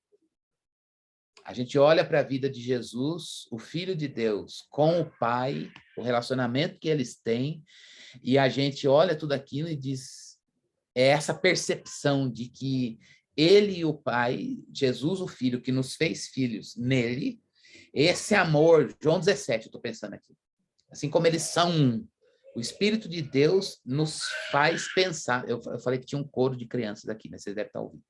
A gente olha para a vida de Jesus, o Filho de Deus, com o Pai, o relacionamento que eles têm, e a gente olha tudo aquilo e diz, é essa percepção de que ele e o Pai, Jesus, o Filho, que nos fez filhos nele, esse amor, João 17, eu estou pensando aqui, assim como eles são um, o Espírito de Deus nos faz pensar, eu falei que tinha um coro de crianças aqui, né? Vocês devem estar ouvindo.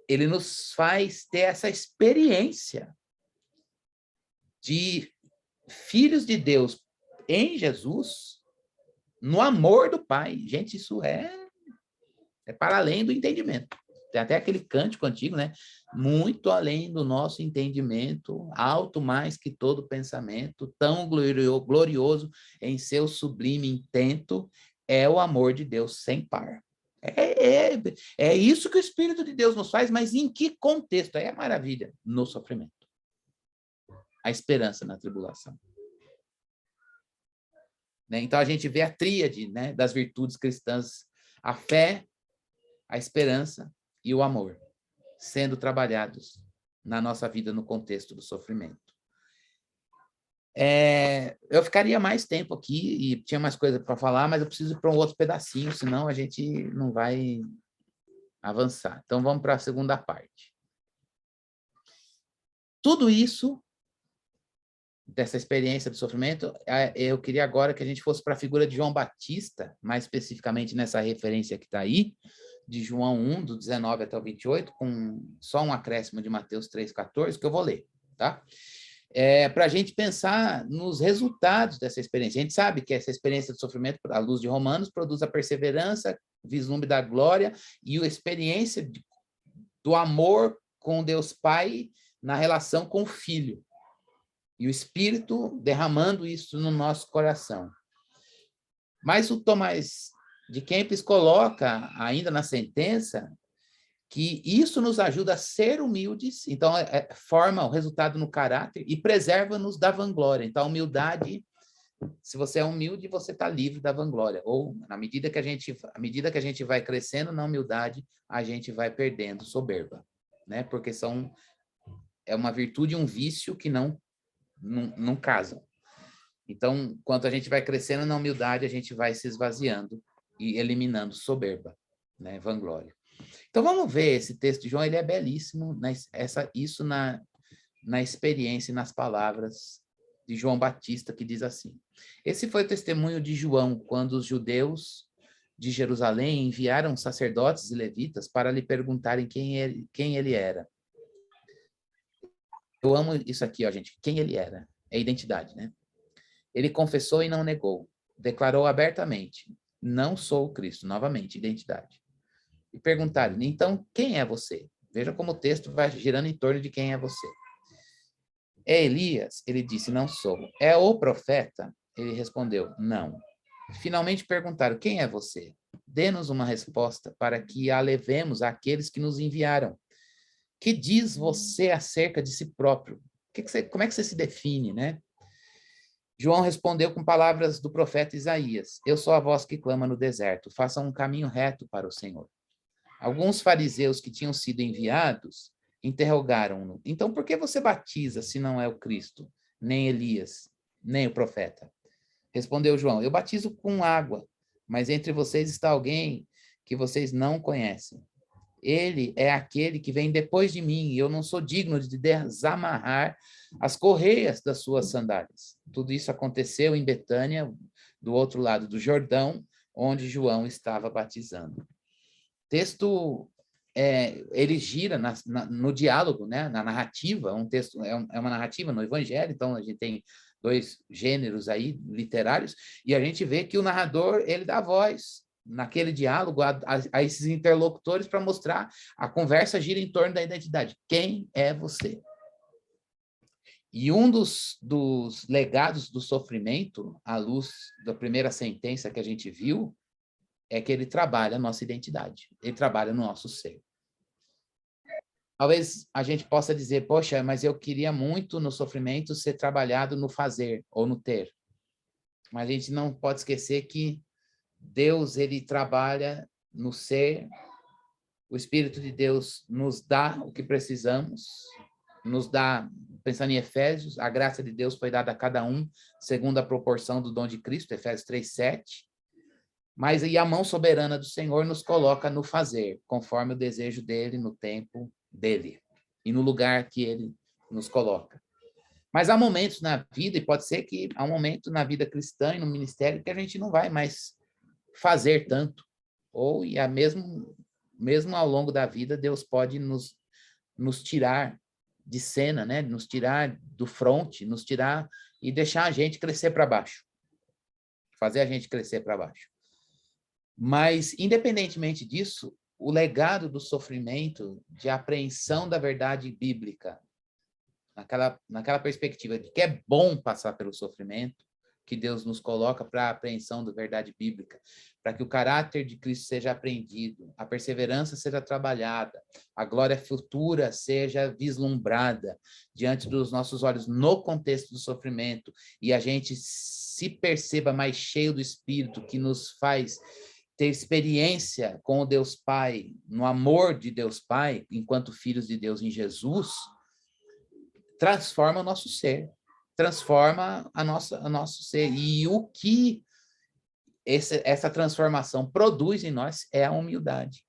Ele nos faz ter essa experiência de filhos de Deus em Jesus, no amor do Pai. Gente, isso é para além do entendimento. Tem até aquele cântico antigo, né? Muito além do nosso entendimento, alto mais que todo pensamento, tão glorioso em seu sublime intento, é o amor de Deus sem par. É isso que o Espírito de Deus nos faz, mas em que contexto? É a maravilha no sofrimento. A esperança na tribulação. Né? Então, a gente vê a tríade, né, das virtudes cristãs, a fé, a esperança e o amor, sendo trabalhados na nossa vida no contexto do sofrimento. Eu ficaria mais tempo aqui e tinha mais coisa para falar, mas eu preciso ir para um outro pedacinho, senão a gente não vai avançar. Então, vamos para a segunda parte. Tudo isso dessa experiência do sofrimento, eu queria agora que a gente fosse para a figura de João Batista, mais especificamente nessa referência que está aí, de João 1, do 19 até o 28, com só um acréscimo de Mateus 3,14, que eu vou ler, tá? Para a gente pensar nos resultados dessa experiência. A gente sabe que essa experiência de sofrimento, à luz de Romanos, produz a perseverança, vislumbre da glória e a experiência do amor com Deus Pai na relação com o Filho. E o Espírito derramando isso no nosso coração. Mas o Tomás de Kempis coloca, ainda na sentença, que isso nos ajuda a ser humildes, então forma o resultado no caráter e preserva-nos da vanglória. Então, a humildade, se você é humilde, você está livre da vanglória. Ou, à medida que a gente vai crescendo na humildade, a gente vai perdendo soberba, né? Porque é uma virtude e um vício que não casam. Então, quanto a gente vai crescendo na humildade, a gente vai se esvaziando e eliminando soberba, né? Vanglória. Então, vamos ver esse texto de João, ele é belíssimo, isso na experiência e nas palavras de João Batista, que diz assim: esse foi o testemunho de João, quando os judeus de Jerusalém enviaram sacerdotes e levitas para lhe perguntarem quem ele era. Eu amo isso aqui, ó, gente, quem ele era, é identidade, né? Ele confessou e não negou, declarou abertamente: não sou o Cristo, novamente, identidade. E perguntaram-lhe: então, quem é você? Veja como o texto vai girando em torno de quem é você. É Elias? Ele disse: não sou. É o profeta? Ele respondeu: não. Finalmente perguntaram: quem é você? Dê-nos uma resposta para que a levemos àqueles que nos enviaram. Que diz você acerca de si próprio? Como é que você se define, né? João respondeu com palavras do profeta Isaías: eu sou a voz que clama no deserto, façam um caminho reto para o Senhor. Alguns fariseus que tinham sido enviados interrogaram-no: então por que você batiza se não é o Cristo, nem Elias, nem o profeta? Respondeu João: eu batizo com água, mas entre vocês está alguém que vocês não conhecem. Ele é aquele que vem depois de mim, e eu não sou digno de desamarrar as correias das suas sandálias. Tudo isso aconteceu em Betânia, do outro lado do Jordão, onde João estava batizando. O texto, ele gira no diálogo, né? Na narrativa, um texto, é uma narrativa no Evangelho, então a gente tem dois gêneros aí literários, e a gente vê que o narrador, ele dá voz naquele diálogo a esses interlocutores para mostrar a conversa gira em torno da identidade. Quem é você? E um dos legados do sofrimento, à luz da primeira sentença que a gente viu, é que ele trabalha a nossa identidade, ele trabalha no nosso ser. Talvez a gente possa dizer: poxa, mas eu queria muito no sofrimento ser trabalhado no fazer ou no ter. Mas a gente não pode esquecer que Deus, ele trabalha no ser, o Espírito de Deus nos dá o que precisamos, nos dá, pensando em Efésios, a graça de Deus foi dada a cada um, segundo a proporção do dom de Cristo, Efésios 3:7, mas e a mão soberana do Senhor nos coloca no fazer, conforme o desejo dele, no tempo dele, e no lugar que ele nos coloca. Mas há momentos na vida, e pode ser que há um momento na vida cristã e no ministério que a gente não vai mais fazer tanto, ou mesmo ao longo da vida, Deus pode nos tirar de cena, né? Nos tirar do fronte, nos tirar e deixar a gente crescer para baixo, fazer a gente crescer para baixo. Mas, independentemente disso, o legado do sofrimento, de apreensão da verdade bíblica, naquela perspectiva de que é bom passar pelo sofrimento, que Deus nos coloca para a apreensão da verdade bíblica, para que o caráter de Cristo seja apreendido, a perseverança seja trabalhada, a glória futura seja vislumbrada diante dos nossos olhos no contexto do sofrimento, e a gente se perceba mais cheio do Espírito, que nos faz ter experiência com o Deus Pai, no amor de Deus Pai, enquanto filhos de Deus em Jesus, transforma o nosso ser, transforma o nosso ser. E o que essa transformação produz em nós é a humildade.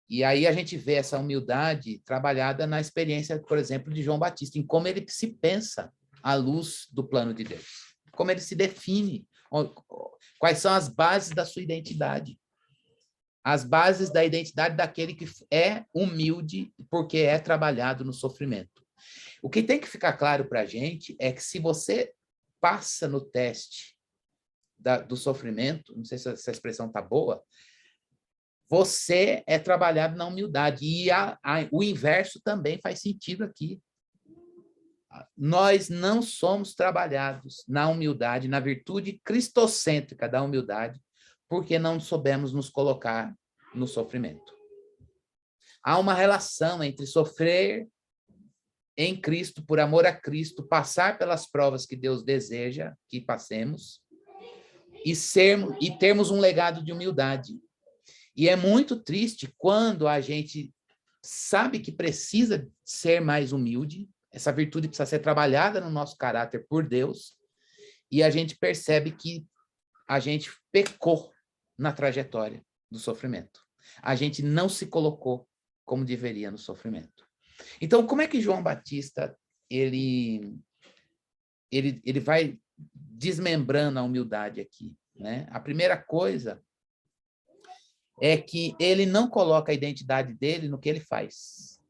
E aí a gente vê essa humildade trabalhada na experiência, por exemplo, de João Batista, em como ele se pensa à luz do plano de Deus. Como ele se define, quais são as bases da sua identidade. As bases da identidade daquele que é humilde porque é trabalhado no sofrimento. O que tem que ficar claro para a gente é que se você passa no teste do sofrimento, não sei se essa expressão está boa, você é trabalhado na humildade. E o inverso também faz sentido aqui. Nós não somos trabalhados na humildade, na virtude cristocêntrica da humildade, porque não soubemos nos colocar no sofrimento. Há uma relação entre sofrer em Cristo, por amor a Cristo, passar pelas provas que Deus deseja que passemos, e termos um legado de humildade. E é muito triste quando a gente sabe que precisa ser mais humilde, essa virtude precisa ser trabalhada no nosso caráter por Deus, e a gente percebe que a gente pecou na trajetória do sofrimento. A gente não se colocou como deveria no sofrimento. Então, como é que João Batista ele vai desmembrando a humildade aqui, né? A primeira coisa é que ele não coloca a identidade dele no que ele faz.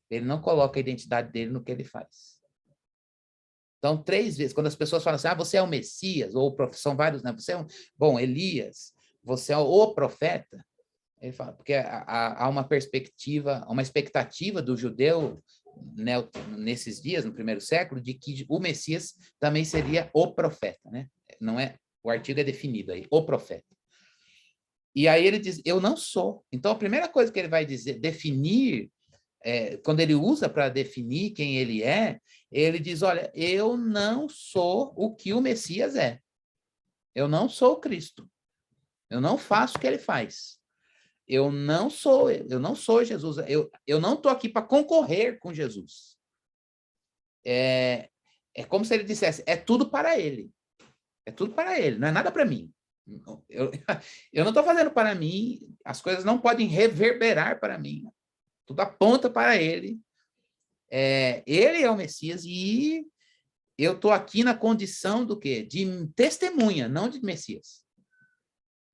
Ele não coloca a identidade dele no que ele faz. Então, 3 vezes, quando as pessoas falam assim, você é o Messias, ou são vários, né? Você é Elias, você é o profeta. Ele fala, porque há uma perspectiva, uma expectativa do judeu, né, nesses dias, no primeiro século, de que o Messias também seria o profeta, né? Não é, o artigo é definido aí, o profeta. E aí ele diz, eu não sou. Então, a primeira coisa que ele vai dizer, definir, quando ele usa para definir quem ele é, ele diz, olha, eu não sou o que o Messias é. Eu não sou o Cristo. Eu não faço o que ele faz. Eu não sou Jesus. Eu não estou aqui para concorrer com Jesus. É como se ele dissesse, é tudo para ele. É tudo para ele, não é nada para mim. Eu não estou fazendo para mim, as coisas não podem reverberar para mim. Tudo aponta para ele. Ele é o Messias e eu estou aqui na condição do quê? De testemunha, não de Messias.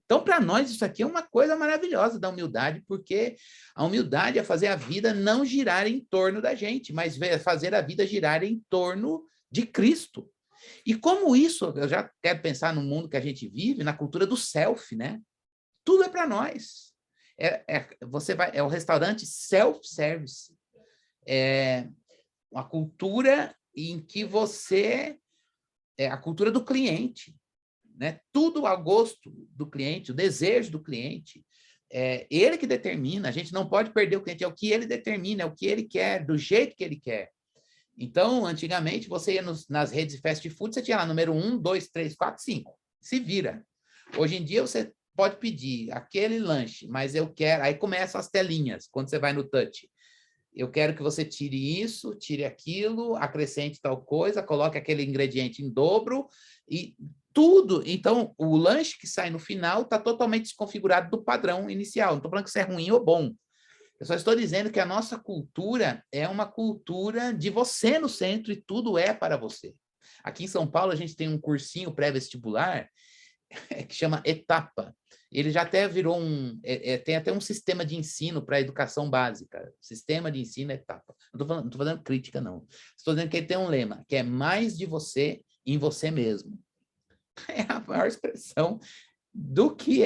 Então, para nós, isso aqui é uma coisa maravilhosa da humildade, porque a humildade é fazer a vida não girar em torno da gente, mas fazer a vida girar em torno de Cristo. E como isso, eu já quero pensar no mundo que a gente vive, na cultura do self, né? Tudo é para nós. É o restaurante self-service. É uma cultura em que é a cultura do cliente. Né? Tudo ao gosto do cliente, o desejo do cliente. Ele que determina, a gente não pode perder o cliente, é o que ele determina, é o que ele quer, do jeito que ele quer. Então, antigamente, você ia nas redes de fast food, você tinha lá número 1, 2, 3, 4, 5. Se vira. Hoje em dia, você pode pedir aquele lanche, mas eu quero... Aí começam as telinhas, quando você vai no touch. Eu quero que você tire isso, tire aquilo, acrescente tal coisa, coloque aquele ingrediente em dobro e tudo. Então, o lanche que sai no final está totalmente desconfigurado do padrão inicial. Não estou falando que isso é ruim ou bom. Eu só estou dizendo que a nossa cultura é uma cultura de você no centro e tudo é para você. Aqui em São Paulo, a gente tem um cursinho pré-vestibular que chama Etapa. Ele já até virou tem até um sistema de ensino para a educação básica. Sistema de ensino Etapa. Não estou fazendo crítica, não. Estou dizendo que ele tem um lema, que é mais de você em você mesmo. É a maior expressão do que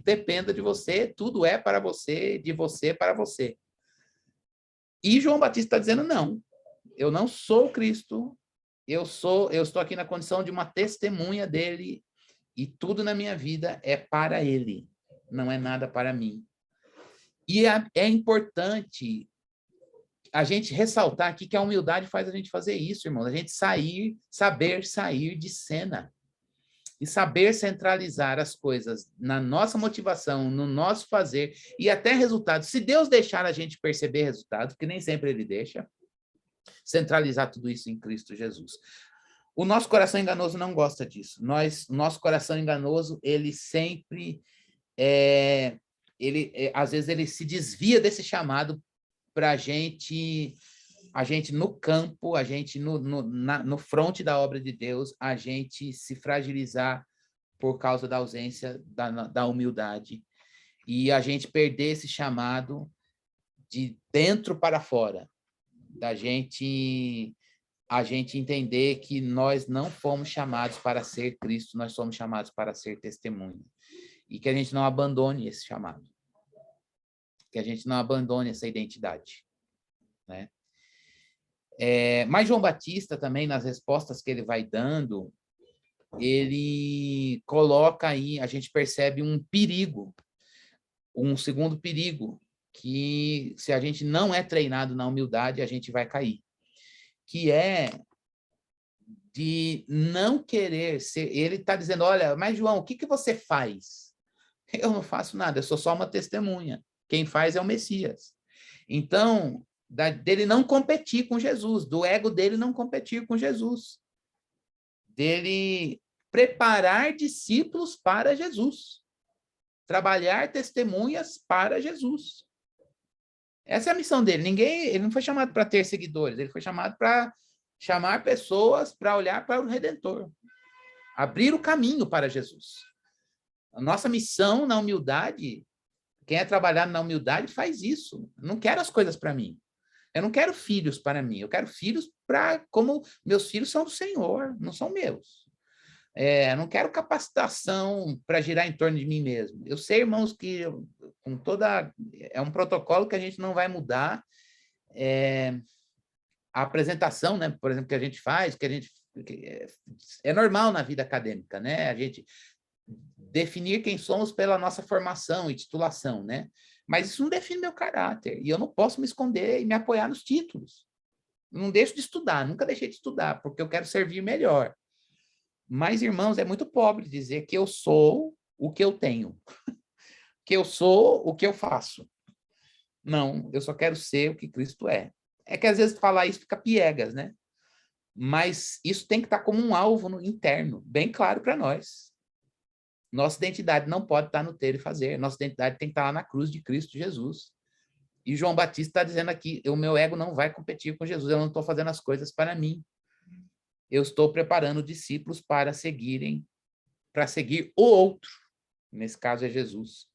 dependa de você, tudo é para você, de você para você. E João Batista está dizendo, não, eu não sou Cristo, eu estou aqui na condição de uma testemunha dele, e tudo na minha vida é para ele, não é nada para mim. E é importante a gente ressaltar aqui que a humildade faz a gente fazer isso, irmão, a gente saber sair de cena. E saber centralizar as coisas na nossa motivação, no nosso fazer, e até resultados. Se Deus deixar a gente perceber resultados, que nem sempre ele deixa, centralizar tudo isso em Cristo Jesus. O nosso coração enganoso não gosta disso. Nosso coração enganoso, ele sempre... às vezes ele se desvia desse chamado para a gente a gente no campo, a gente no fronte da obra de Deus, a gente se fragilizar por causa da ausência da humildade e a gente perder esse chamado de dentro para fora, a gente entender que nós não fomos chamados para ser Cristo, nós somos chamados para ser testemunha. E que a gente não abandone esse chamado. Que a gente não abandone essa identidade. Né? Mas João Batista também, nas respostas que ele vai dando, ele coloca aí, a gente percebe um perigo, um segundo perigo, que se a gente não é treinado na humildade, a gente vai cair. Que é de não querer ser... Ele está dizendo, olha, mas João, o que você faz? Eu não faço nada, eu sou só uma testemunha. Quem faz é o Messias. Então, dele não competir com Jesus, do ego dele não competir com Jesus. Dele preparar discípulos para Jesus. Trabalhar testemunhas para Jesus. Essa é a missão dele. Ele não foi chamado para ter seguidores, ele foi chamado para chamar pessoas para olhar para o Redentor. Abrir o caminho para Jesus. A nossa missão na humildade, quem é trabalhado na humildade faz isso. Eu não quero as coisas para mim. Eu não quero filhos para mim. Eu quero filhos como meus filhos são do Senhor, não são meus. Eu não quero capacitação para girar em torno de mim mesmo. Eu sei, irmãos, que com toda... É um protocolo que a gente não vai mudar. A apresentação, né, por exemplo, que a gente faz, é normal na vida acadêmica, né? A gente definir quem somos pela nossa formação e titulação, né? Mas isso não define meu caráter, e eu não posso me esconder e me apoiar nos títulos. Não deixo de estudar, nunca deixei de estudar, porque eu quero servir melhor. Mas, irmãos, é muito pobre dizer que eu sou o que eu tenho, que eu sou o que eu faço. Não, eu só quero ser o que Cristo é. É que às vezes falar isso fica piegas, né? Mas isso tem que estar como um alvo interno, bem claro para nós. Nossa identidade não pode estar no ter e fazer. Nossa identidade tem que estar lá na cruz de Cristo Jesus. E João Batista está dizendo aqui, o meu ego não vai competir com Jesus, eu não estou fazendo as coisas para mim. Eu estou preparando discípulos para seguir o outro. Nesse caso é Jesus.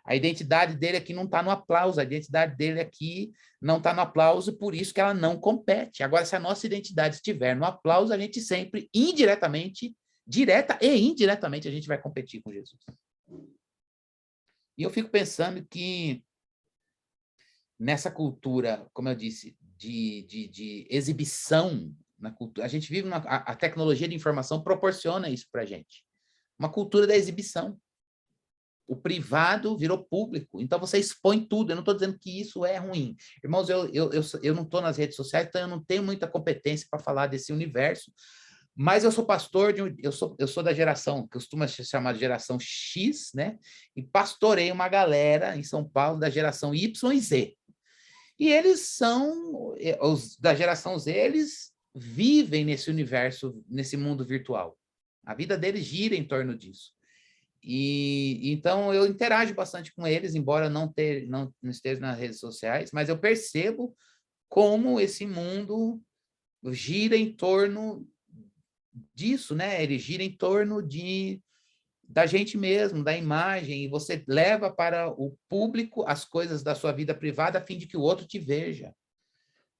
A identidade dele aqui não está no aplauso, a identidade dele aqui não está no aplauso, por isso que ela não compete. Agora, se a nossa identidade estiver no aplauso, a gente sempre, indiretamente, direta e indiretamente, a gente vai competir com Jesus. E eu fico pensando que nessa cultura, como eu disse, de exibição, na cultura, a gente vive a tecnologia de informação proporciona isso para a gente. Uma cultura da exibição. O privado virou público, então você expõe tudo. Eu não estou dizendo que isso é ruim. Irmãos, eu não estou nas redes sociais, então eu não tenho muita competência para falar desse universo, mas eu sou pastor, eu sou da geração, que costuma ser chamada de geração X, né? E pastorei uma galera em São Paulo da geração Y e Z. E eles são, os da geração Z, eles vivem nesse universo, nesse mundo virtual. A vida deles gira em torno disso. E então eu interajo bastante com eles, embora não esteja nas redes sociais, mas eu percebo como esse mundo gira em torno disso, né? Ele gira em torno da gente mesmo, da imagem, e você leva para o público as coisas da sua vida privada a fim de que o outro te veja.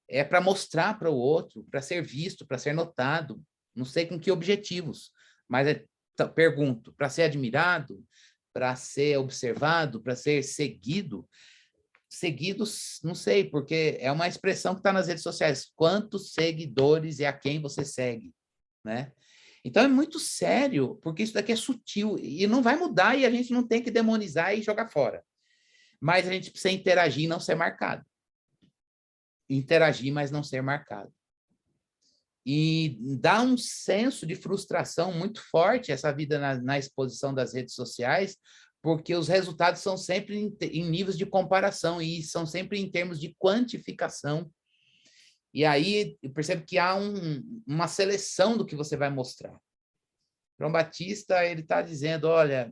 É para mostrar para o outro, para ser visto, para ser notado. Não sei com que objetivos, mas pergunto, para ser admirado, para ser observado, para ser seguido? Seguidos, não sei, porque é uma expressão que está nas redes sociais. Quantos seguidores e a quem você segue, né? Então é muito sério, porque isso daqui é sutil e não vai mudar e a gente não tem que demonizar e jogar fora. Mas a gente precisa interagir e não ser marcado. Interagir, mas não ser marcado. E dá um senso de frustração muito forte essa vida na exposição das redes sociais, porque os resultados são sempre em níveis de comparação e são sempre em termos de quantificação. E aí eu percebo que há uma seleção do que você vai mostrar. João Batista, ele está dizendo, olha,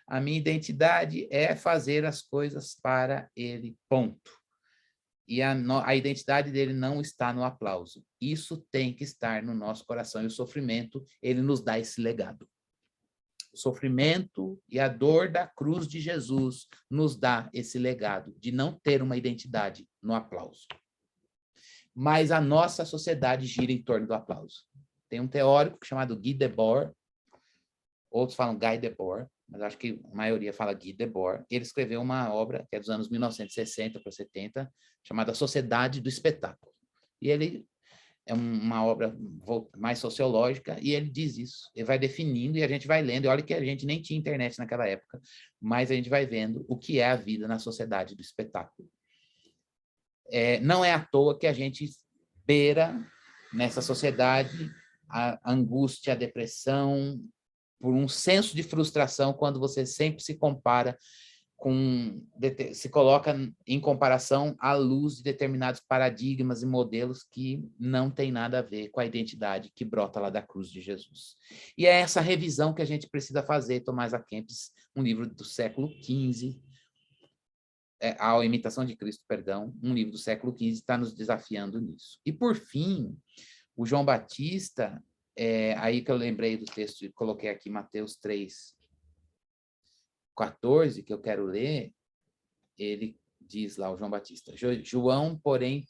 a minha identidade é fazer as coisas para ele, ponto. E a identidade dele não está no aplauso. Isso tem que estar no nosso coração. E o sofrimento, ele nos dá esse legado. O sofrimento e a dor da cruz de Jesus nos dá esse legado de não ter uma identidade no aplauso. Mas a nossa sociedade gira em torno do aplauso. Tem um teórico chamado Guy Debord, outros falam Guy Debord, mas acho que a maioria fala Guy Debord. Ele escreveu uma obra, que é dos anos 1960 para 70, chamada Sociedade do Espetáculo. E ele é uma obra mais sociológica, e ele diz isso. Ele vai definindo e a gente vai lendo. E olha que a gente nem tinha internet naquela época, mas a gente vai vendo o que é a vida na sociedade do espetáculo. Não é à toa que a gente beira, nessa sociedade, a angústia, a depressão, por um senso de frustração quando você sempre se compara se coloca em comparação à luz de determinados paradigmas e modelos que não tem nada a ver com a identidade que brota lá da cruz de Jesus. E é essa revisão que a gente precisa fazer. Tomás A. Kempis, um livro do século XV, A Imitação de Cristo, perdão, um livro do século XV, está nos desafiando nisso. E, por fim, o João Batista, aí que eu lembrei do texto, coloquei aqui Mateus 3:14, que eu quero ler, ele diz lá, o João Batista, João, porém,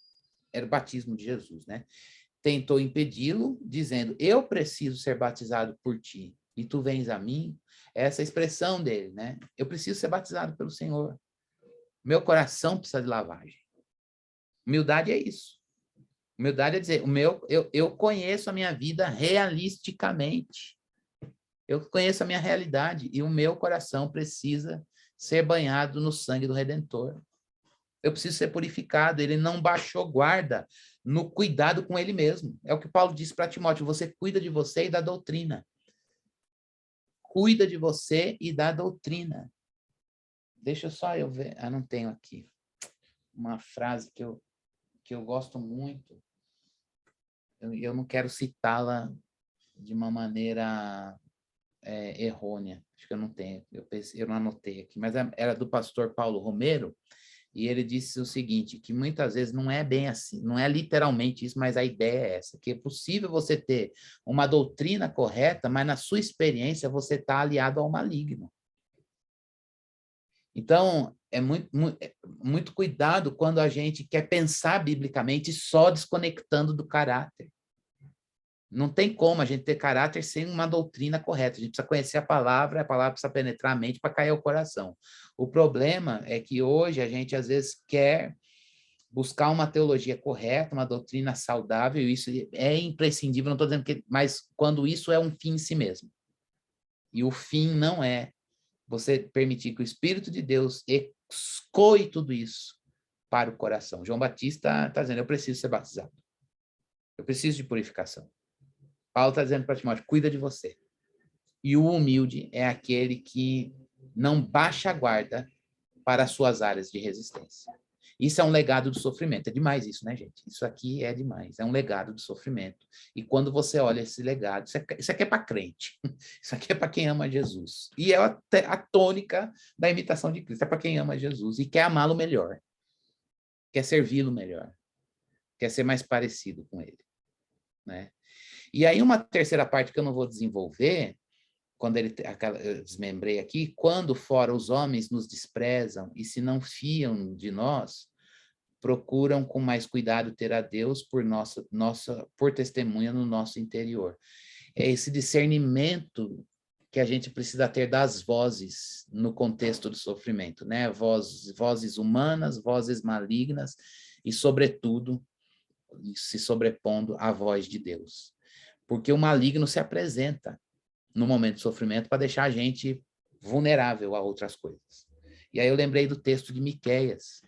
era o batismo de Jesus, né? Tentou impedi-lo, dizendo, eu preciso ser batizado por ti, e tu vens a mim. Essa é a expressão dele, né? Eu preciso ser batizado pelo Senhor. Meu coração precisa de lavagem. Humildade é isso. Humildade é dizer, eu conheço a minha vida realisticamente. Eu conheço a minha realidade e o meu coração precisa ser banhado no sangue do Redentor. Eu preciso ser purificado. Ele não baixou guarda no cuidado com ele mesmo. É o que Paulo disse para Timóteo, você cuida de você e da doutrina. Cuida de você e da doutrina. Deixa só eu ver. Não tenho aqui uma frase que eu gosto muito. Eu não quero citá-la de uma maneira errônea. Acho que eu não tenho. Eu não anotei aqui. Mas era do pastor Paulo Romero. E ele disse o seguinte, que muitas vezes não é bem assim, não é literalmente isso, mas a ideia é essa, que é possível você ter uma doutrina correta, mas na sua experiência você está aliado ao maligno. Então, é muito cuidado quando a gente quer pensar biblicamente só desconectando do caráter. Não tem como a gente ter caráter sem uma doutrina correta. A gente precisa conhecer a palavra precisa penetrar a mente para cair ao coração. O problema é que hoje a gente, às vezes, quer buscar uma teologia correta, uma doutrina saudável, e isso é imprescindível, não estou dizendo que... Mas quando isso é um fim em si mesmo. E o fim não é você permitir que o Espírito de Deus escoe tudo isso para o coração. João Batista está dizendo, eu preciso ser batizado. Eu preciso de purificação. Paulo está dizendo para Timóteo, cuida de você. E o humilde é aquele que não baixa a guarda para as suas áreas de resistência. Isso é um legado do sofrimento. É demais isso, né, gente? Isso aqui é demais. É um legado do sofrimento. E quando você olha esse legado, isso aqui é para crente. Isso aqui é para quem ama Jesus. E é a tônica da imitação de Cristo. É para quem ama Jesus e quer amá-lo melhor. Quer servi-lo melhor. Quer ser mais parecido com ele. Né? E aí uma terceira parte que eu não vou desenvolver, quando eu desmembrei aqui, quando fora os homens nos desprezam e se não fiam de nós, procuram com mais cuidado ter a Deus por testemunha no nosso interior. É esse discernimento que a gente precisa ter das vozes no contexto do sofrimento, né? Vozes humanas, vozes malignas e, sobretudo, se sobrepondo à voz de Deus. Porque o maligno se apresenta no momento de sofrimento para deixar a gente vulnerável a outras coisas. E aí eu lembrei do texto de Miqueias.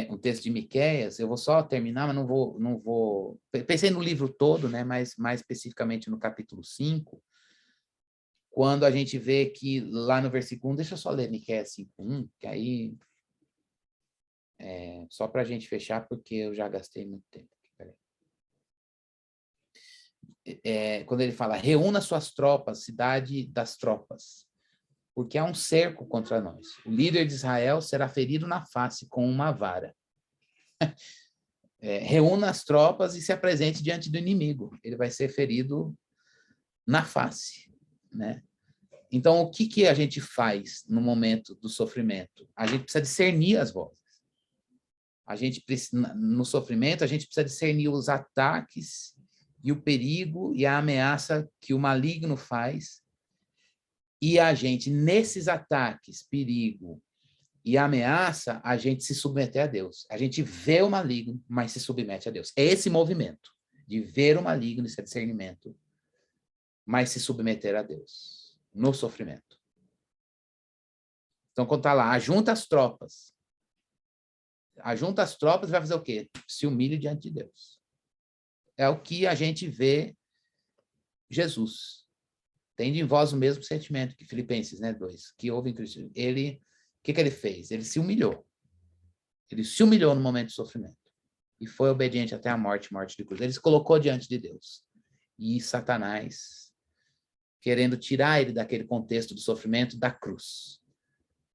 Um texto de Miqueias, eu vou só terminar, mas não vou... Pensei no livro todo, né, mas mais especificamente no capítulo 5, quando a gente vê que lá no versículo 1, deixa eu só ler Miqueias 5:1, que aí... só para a gente fechar, porque eu já gastei muito tempo. Quando ele fala, reúna suas tropas, cidade das tropas, porque há um cerco contra nós. O líder de Israel será ferido na face com uma vara. Reúna as tropas e se apresente diante do inimigo. Ele vai ser ferido na face, né? Então, o que a gente faz no momento do sofrimento? A gente precisa discernir as vozes. No sofrimento, a gente precisa discernir os ataques e o perigo e a ameaça que o maligno faz. E a gente, nesses ataques, perigo e ameaça, a gente se submeter a Deus. A gente vê o maligno, mas se submete a Deus. É esse movimento de ver o maligno, esse discernimento, mas se submeter a Deus no sofrimento. Então, quando está lá, ajunta as tropas. Ajunta as tropas e vai fazer o quê? Se humilha diante de Deus. É o que a gente vê Jesus. Tende em vós o mesmo sentimento que Filipenses, 2, que houve em Cristo. Ele, o que ele fez? Ele se humilhou. Ele se humilhou no momento de sofrimento. E foi obediente até a morte de cruz. Ele se colocou diante de Deus. E Satanás, querendo tirar ele daquele contexto do sofrimento, da cruz.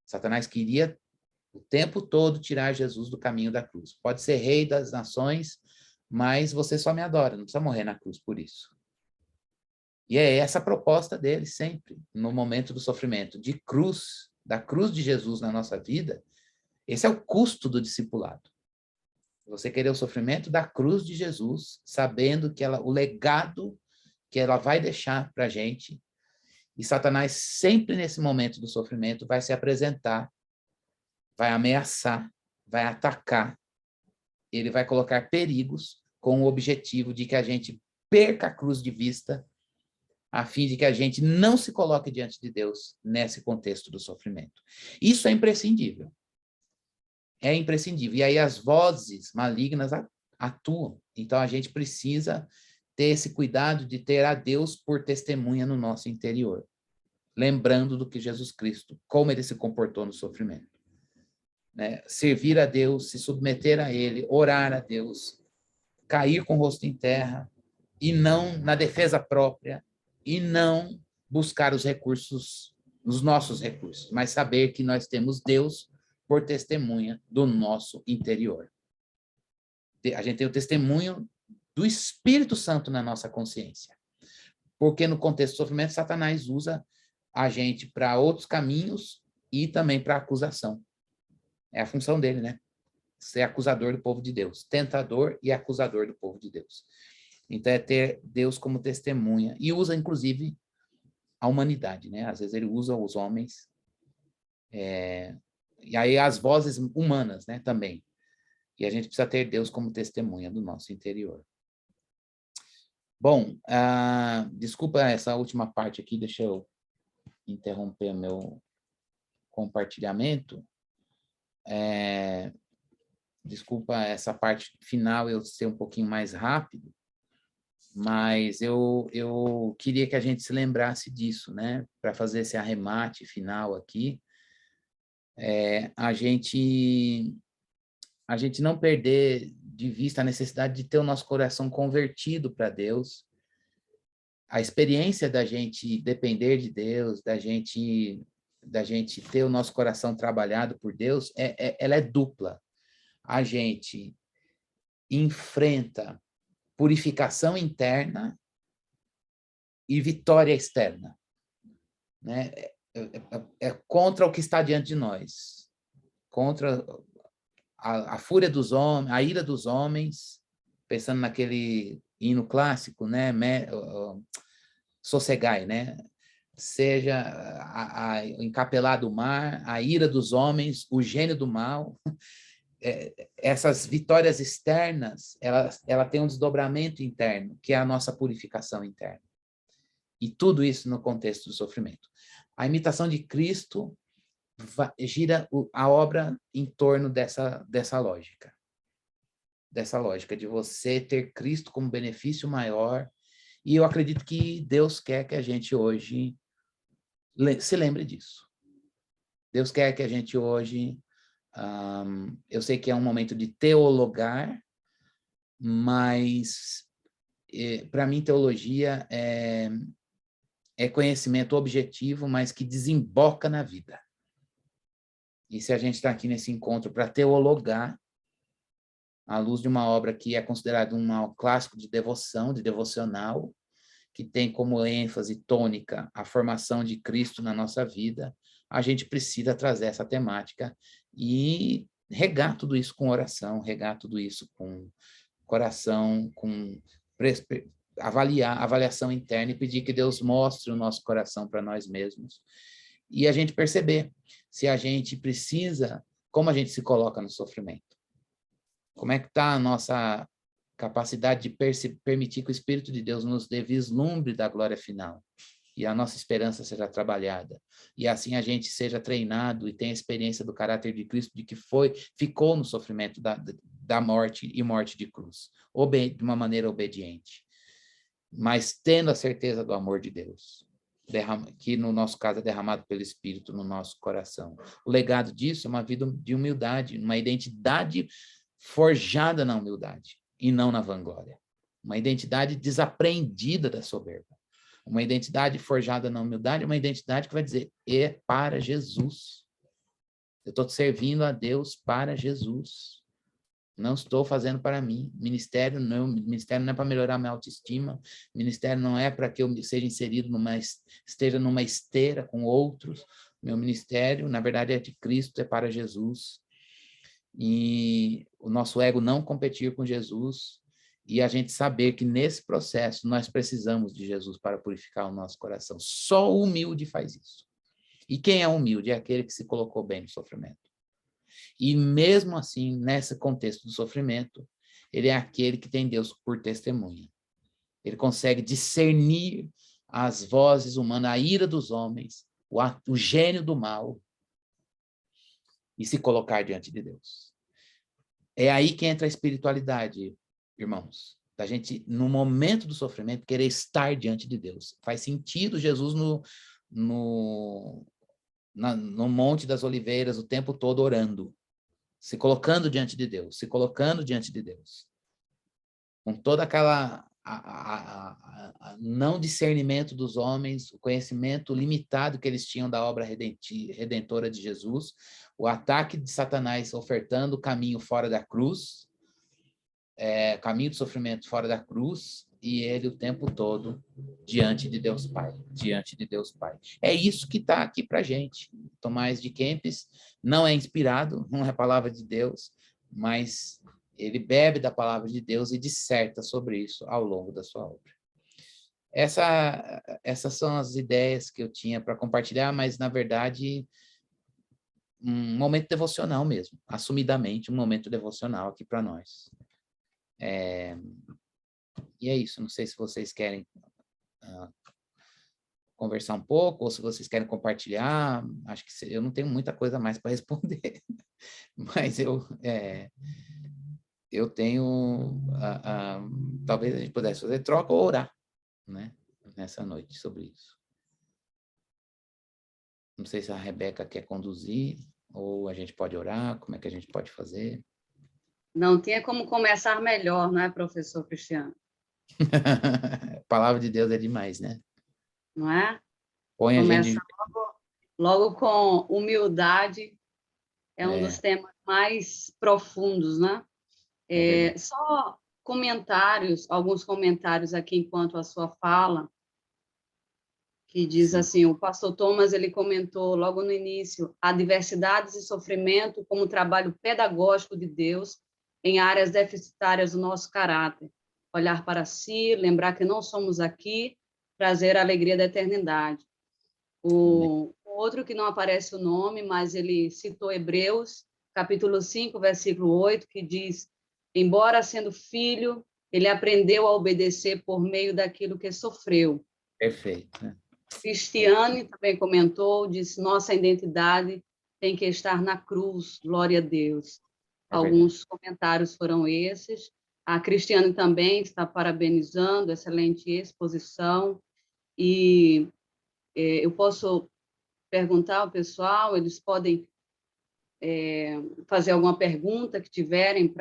Satanás queria o tempo todo tirar Jesus do caminho da cruz. Pode ser rei das nações, mas você só me adora, não precisa morrer na cruz por isso. E é essa a proposta dele sempre, no momento do sofrimento, de cruz, da cruz de Jesus na nossa vida. Esse é o custo do discipulado. Você querer o sofrimento da cruz de Jesus, sabendo que o legado que ela vai deixar para a gente. E Satanás, sempre nesse momento do sofrimento, vai se apresentar, vai ameaçar, vai atacar. Ele vai colocar perigos com o objetivo de que a gente perca a cruz de vista, a fim de que a gente não se coloque diante de Deus nesse contexto do sofrimento. Isso é imprescindível. É imprescindível. E aí as vozes malignas atuam. Então a gente precisa ter esse cuidado de ter a Deus por testemunha no nosso interior. Lembrando do que Jesus Cristo, como ele se comportou no sofrimento. Né? Servir a Deus, se submeter a ele, orar a Deus, cair com o rosto em terra, e não na defesa própria, e não buscar os recursos, os nossos recursos, mas saber que nós temos Deus por testemunha do nosso interior. A gente tem o testemunho do Espírito Santo na nossa consciência. Porque no contexto do sofrimento, Satanás usa a gente para outros caminhos e também para acusação. É a função dele, né? Ser acusador do povo de Deus. Tentador e acusador do povo de Deus. Então, é ter Deus como testemunha. E usa, inclusive, a humanidade, né? Às vezes ele usa os homens. E aí as vozes humanas, né? Também. E a gente precisa ter Deus como testemunha do nosso interior. Bom, desculpa essa última parte aqui, deixa eu interromper meu compartilhamento. Desculpa essa parte final eu ser um pouquinho mais rápido, mas eu queria que a gente se lembrasse disso, né? Para fazer esse arremate final aqui, a gente não perder de vista a necessidade de ter o nosso coração convertido para Deus, a experiência da gente depender de Deus, da gente ter o nosso coração trabalhado por Deus, ela é dupla. A gente enfrenta purificação interna e vitória externa, né? É contra o que está diante de nós, contra a fúria dos homens, a ira dos homens, pensando naquele hino clássico, né? Sossegai, né? Seja o encapelar do mar, a ira dos homens, o gênio do mal. Essas vitórias externas, ela tem um desdobramento interno, que é a nossa purificação interna. E tudo isso no contexto do sofrimento. A imitação de Cristo gira a obra em torno dessa lógica. Dessa lógica de você ter Cristo como benefício maior. E eu acredito que Deus quer que a gente hoje se lembre disso. Deus quer que a gente hoje... eu sei que é um momento de teologar, mas para mim teologia é conhecimento objetivo, mas que desemboca na vida. E se a gente está aqui nesse encontro para teologar, à luz de uma obra que é considerada um clássico de devoção, de devocional, que tem como ênfase tônica a formação de Cristo na nossa vida, a gente precisa trazer essa temática e regar tudo isso com oração, regar tudo isso com coração, com avaliação interna e pedir que Deus mostre o nosso coração para nós mesmos. E a gente perceber se a gente precisa, como a gente se coloca no sofrimento. Como é que está a nossa capacidade de permitir que o Espírito de Deus nos dê vislumbre da glória final e a nossa esperança seja trabalhada. E assim a gente seja treinado e tenha experiência do caráter de Cristo, de que ficou no sofrimento da morte e morte de cruz, de uma maneira obediente, mas tendo a certeza do amor de Deus, que no nosso caso é derramado pelo Espírito no nosso coração. O legado disso é uma vida de humildade, uma identidade forjada na humildade e não na vanglória. Uma identidade desaprendida da soberba. Uma identidade forjada na humildade, uma identidade que vai dizer, é para Jesus. Eu estou servindo a Deus para Jesus. Não estou fazendo para mim. Ministério não é para melhorar minha autoestima. Ministério não é para que eu seja inserido esteja numa esteira com outros. Meu ministério, na verdade, é de Cristo, é para Jesus. E o nosso ego não competir com Jesus e a gente saber que nesse processo nós precisamos de Jesus para purificar o nosso coração. Só o humilde faz isso. E quem é humilde? É aquele que se colocou bem no sofrimento. E mesmo assim, nesse contexto do sofrimento, ele é aquele que tem Deus por testemunha. Ele consegue discernir as vozes humanas, a ira dos homens, o gênio do mal, e se colocar diante de Deus. É aí que entra a espiritualidade, irmãos. Da gente, no momento do sofrimento, querer estar diante de Deus. Faz sentido Jesus no Monte das Oliveiras o tempo todo orando, se colocando diante de Deus, se colocando diante de Deus. Com toda aquela não discernimento dos homens, o conhecimento limitado que eles tinham da obra redentora de Jesus, o ataque de Satanás ofertando o caminho fora da cruz, caminho de sofrimento fora da cruz, e ele o tempo todo diante de Deus Pai, diante de Deus Pai. É isso que está aqui para a gente. Tomás de Kempis não é inspirado, não é palavra de Deus, mas ele bebe da palavra de Deus e disserta sobre isso ao longo da sua obra. Essas são as ideias que eu tinha para compartilhar, mas, na verdade, um momento devocional mesmo, assumidamente um momento devocional aqui para nós. E é isso, não sei se vocês querem conversar um pouco, ou se vocês querem compartilhar, acho que eu não tenho muita coisa mais para responder, mas eu tenho, talvez a gente pudesse fazer troca ou orar, né, nessa noite sobre isso. Não sei se a Rebeca quer conduzir, ou a gente pode orar, como é que a gente pode fazer? Não tinha como começar melhor, não é, professor Cristiano? A palavra de Deus é demais, né? Não é? Põe a gente... logo com humildade, é um dos temas mais profundos, né? Só alguns comentários aqui enquanto a sua fala, que diz assim, o pastor Thomas, ele comentou logo no início, adversidades e sofrimento como trabalho pedagógico de Deus em áreas deficitárias do nosso caráter. Olhar para si, lembrar que não somos aqui, trazer a alegria da eternidade. O outro que não aparece o nome, mas ele citou Hebreus, capítulo 5, versículo 8, que diz, embora sendo filho, ele aprendeu a obedecer por meio daquilo que sofreu. Perfeito, né? Cristiane também comentou, disse, nossa identidade tem que estar na cruz, glória a Deus. Alguns comentários foram esses. A Cristiane também está parabenizando, excelente exposição. E eu posso perguntar ao pessoal, eles podem fazer alguma pergunta que tiverem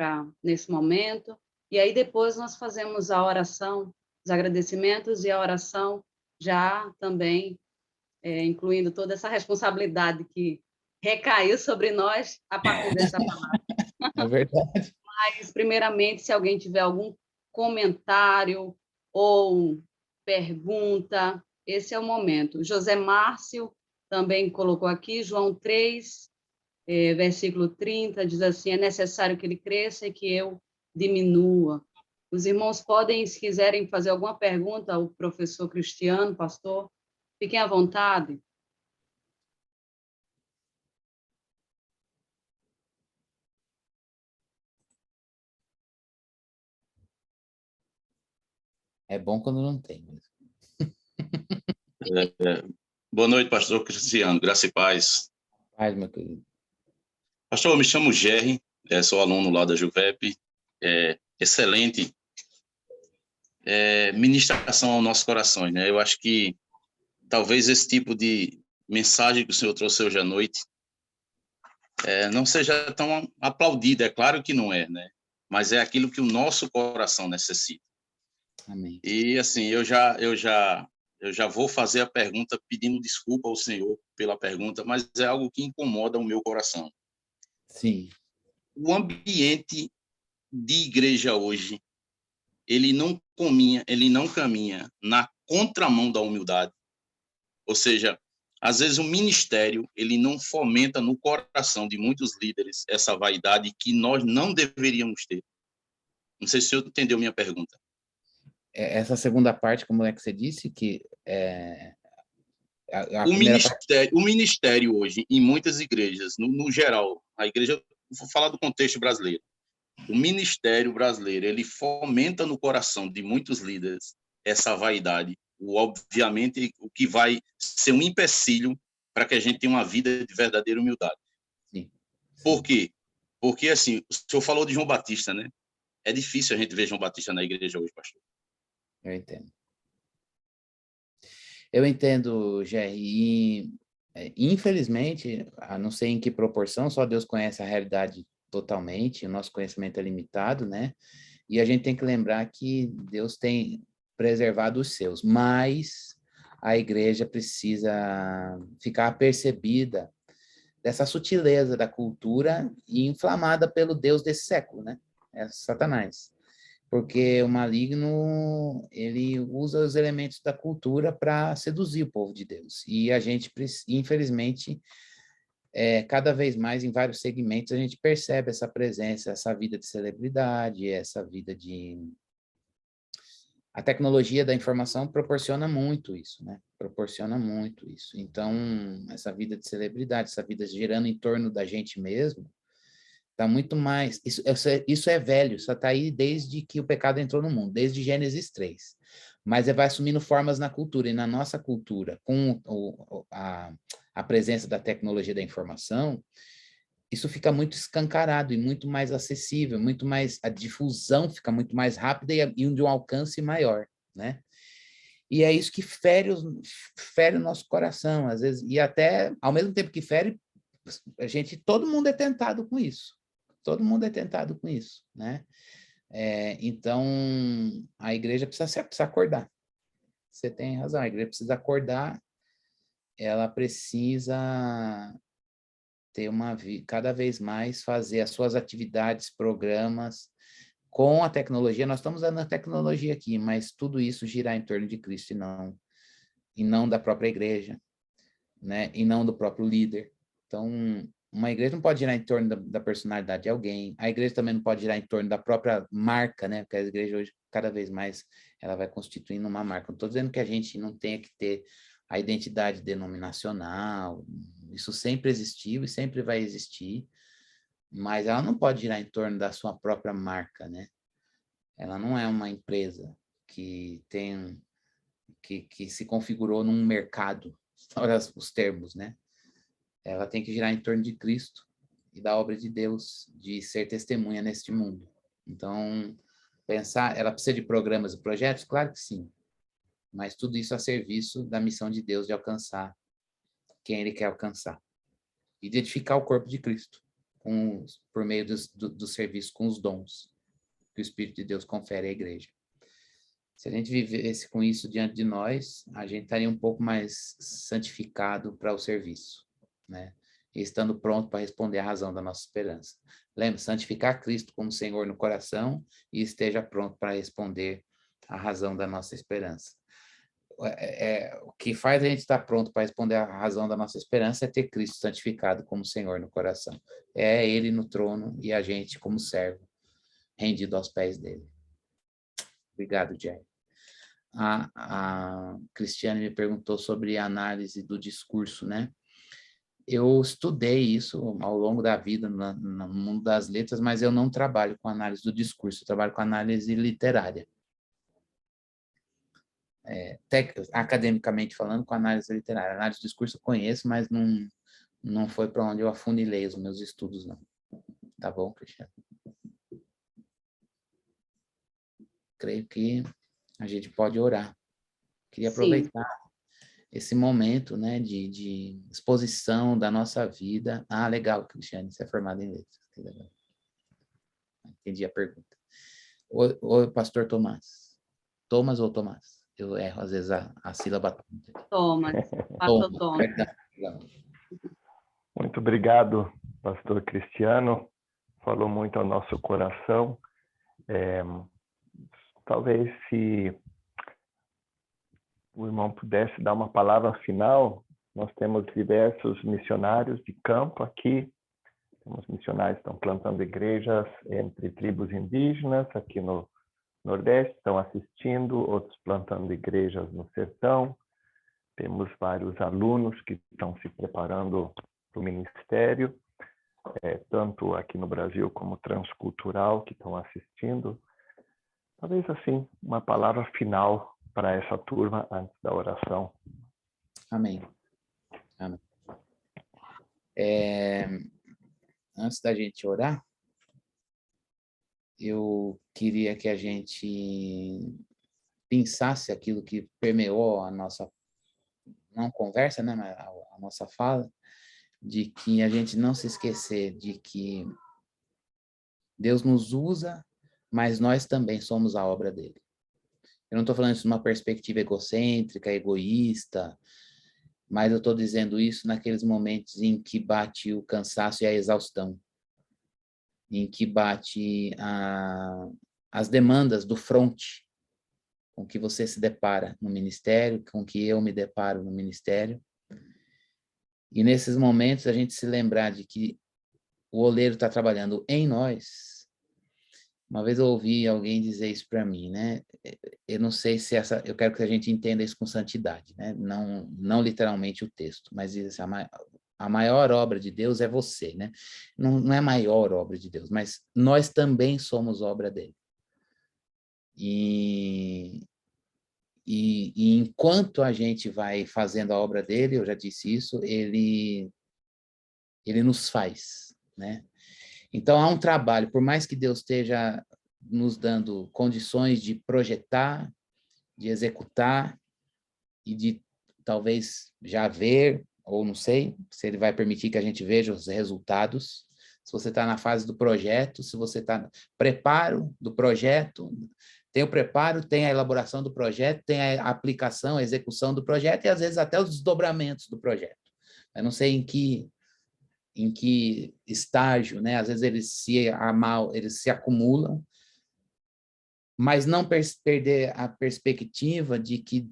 nesse momento. E aí depois nós fazemos a oração, os agradecimentos e a oração já também incluindo toda essa responsabilidade que recaiu sobre nós a partir dessa palavra. É verdade. Mas, primeiramente, se alguém tiver algum comentário ou pergunta, esse é o momento. José Márcio também colocou aqui, João 3, versículo 30, diz assim, é necessário que ele cresça e que eu diminua. Os irmãos podem, se quiserem fazer alguma pergunta ao professor Cristiano, pastor, fiquem à vontade. É bom quando não tem mesmo. Boa noite, pastor Cristiano. Graça e paz. Paz, meu querido. Pastor, eu me chamo Gerry, sou aluno lá da JUVEP. Excelente ministração ao nosso coração, né? Eu acho que talvez esse tipo de mensagem que o senhor trouxe hoje à noite não seja tão aplaudida. É claro que não é, né? Mas é aquilo que o nosso coração necessita. Amém. E assim, eu já vou fazer a pergunta pedindo desculpa ao senhor pela pergunta, mas é algo que incomoda o meu coração. Sim. O ambiente de igreja hoje, ele não caminha na contramão da humildade. Ou seja, às vezes o ministério, ele não fomenta no coração de muitos líderes essa vaidade que nós não deveríamos ter. Não sei se o senhor entendeu minha pergunta. Essa segunda parte, como é que você disse, que o ministério hoje, em muitas igrejas, no geral, a igreja, vou falar do contexto brasileiro, o ministério brasileiro, ele fomenta no coração de muitos líderes essa vaidade, obviamente o que vai ser um empecilho para que a gente tenha uma vida de verdadeira humildade. Sim. Por quê? Porque, assim, o senhor falou de João Batista, né? É difícil a gente ver João Batista na igreja hoje, pastor. Eu entendo. Eu entendo, Jerry, e infelizmente, não sei em que proporção, só Deus conhece a realidade totalmente, o nosso conhecimento é limitado, né? E a gente tem que lembrar que Deus tem preservado os seus, mas a igreja precisa ficar apercebida dessa sutileza da cultura e inflamada pelo Deus desse século, né? É Satanás. Porque o maligno, ele usa os elementos da cultura para seduzir o povo de Deus. E a gente, infelizmente, cada vez mais em vários segmentos, a gente percebe essa presença, essa vida de celebridade, essa vida de... A tecnologia da informação proporciona muito isso, né? Proporciona muito isso. Então, essa vida de celebridade, essa vida girando em torno da gente mesmo, está muito mais... Isso é velho, só está aí desde que o pecado entrou no mundo, desde Gênesis 3. Mas vai assumindo formas na cultura, e na nossa cultura, com a presença da tecnologia da informação, isso fica muito escancarado e muito mais acessível, muito mais... A difusão fica muito mais rápida e de um alcance maior, né? E é isso que fere o nosso coração, às vezes, e até, ao mesmo tempo que fere, todo mundo é tentado com isso. Todo mundo é tentado com isso, né? Então, a igreja precisa acordar. Você tem razão, a igreja precisa acordar, ela precisa ter cada vez mais fazer as suas atividades, programas, com a tecnologia. Nós estamos usando a tecnologia aqui, mas tudo isso girar em torno de Cristo e não da própria igreja, né? E não do próprio líder. Então, uma igreja não pode girar em torno da personalidade de alguém, a igreja também não pode girar em torno da própria marca, né? Porque a igreja hoje, cada vez mais, ela vai constituindo uma marca. Não estou dizendo que a gente não tenha que ter a identidade denominacional, isso sempre existiu e sempre vai existir, mas ela não pode girar em torno da sua própria marca, né? Ela não é uma empresa que se configurou num mercado, olha os termos, né? Ela tem que girar em torno de Cristo e da obra de Deus, de ser testemunha neste mundo. Então, ela precisa de programas e projetos? Claro que sim, mas tudo isso a serviço da missão de Deus de alcançar quem Ele quer alcançar e de edificar o corpo de Cristo por meio do serviço com os dons que o Espírito de Deus confere à igreja. Se a gente vivesse com isso diante de nós, a gente estaria um pouco mais santificado para o serviço, né? E estando pronto para responder à razão da nossa esperança. Lembre, santificar Cristo como Senhor no coração e esteja pronto para responder à razão da nossa esperança. O que faz a gente estar pronto para responder à razão da nossa esperança é ter Cristo santificado como Senhor no coração. É Ele no trono e a gente como servo, rendido aos pés dele. Obrigado, Jerry. A Cristiane me perguntou sobre a análise do discurso, né? Eu estudei isso ao longo da vida no mundo das letras, mas eu não trabalho com análise do discurso, eu trabalho com análise literária. Academicamente falando, com análise literária. Análise do discurso eu conheço, mas não foi para onde eu afunilei os meus estudos, não. Tá bom, Cristiano? Creio que a gente pode orar. Queria aproveitar esse momento, né, de exposição da nossa vida. Ah, legal, Cristiane, você é formado em letras. Que legal. Entendi a pergunta. Oi, pastor Tomás. Thomas ou Tomás? Eu erro, às vezes, a sílaba. Thomas, pastor Thomas. Muito obrigado, pastor Cristiano. Falou muito ao nosso coração. Talvez se o irmão pudesse dar uma palavra final. Nós temos diversos missionários de campo aqui. Temos missionários que estão plantando igrejas entre tribos indígenas aqui no Nordeste, estão assistindo, outros plantando igrejas no sertão. Temos vários alunos que estão se preparando para o ministério, tanto aqui no Brasil como transcultural, que estão assistindo. Talvez, assim, uma palavra final para essa turma antes da oração. Amém. Amém. Antes da gente orar, eu queria que a gente pensasse aquilo que permeou a nossa, não conversa, né, mas a nossa fala, de que a gente não se esquecer de que Deus nos usa, mas nós também somos a obra dele. Eu não estou falando isso numa perspectiva egocêntrica, egoísta, mas eu estou dizendo isso naqueles momentos em que bate o cansaço e a exaustão, em que bate as demandas do fronte com que você se depara no ministério, com que eu me deparo no ministério. E nesses momentos a gente se lembrar de que o oleiro está trabalhando em nós. Uma vez eu ouvi alguém dizer isso para mim, né? Eu não sei se eu quero que a gente entenda isso com santidade, né? Não literalmente o texto, mas diz assim, a maior obra de Deus é você, né? Não é a maior obra de Deus, mas nós também somos obra dele. E enquanto a gente vai fazendo a obra dele, eu já disse isso, ele nos faz, né? Então, há um trabalho, por mais que Deus esteja nos dando condições de projetar, de executar e de talvez já ver, ou não sei, se ele vai permitir que a gente veja os resultados. Se você está na fase do projeto, se você está no preparo do projeto, tem o preparo, tem a elaboração do projeto, tem a aplicação, a execução do projeto e, às vezes, até os desdobramentos do projeto. Eu não sei em que estágio, né? Às vezes eles se acumulam, mas não perder a perspectiva de que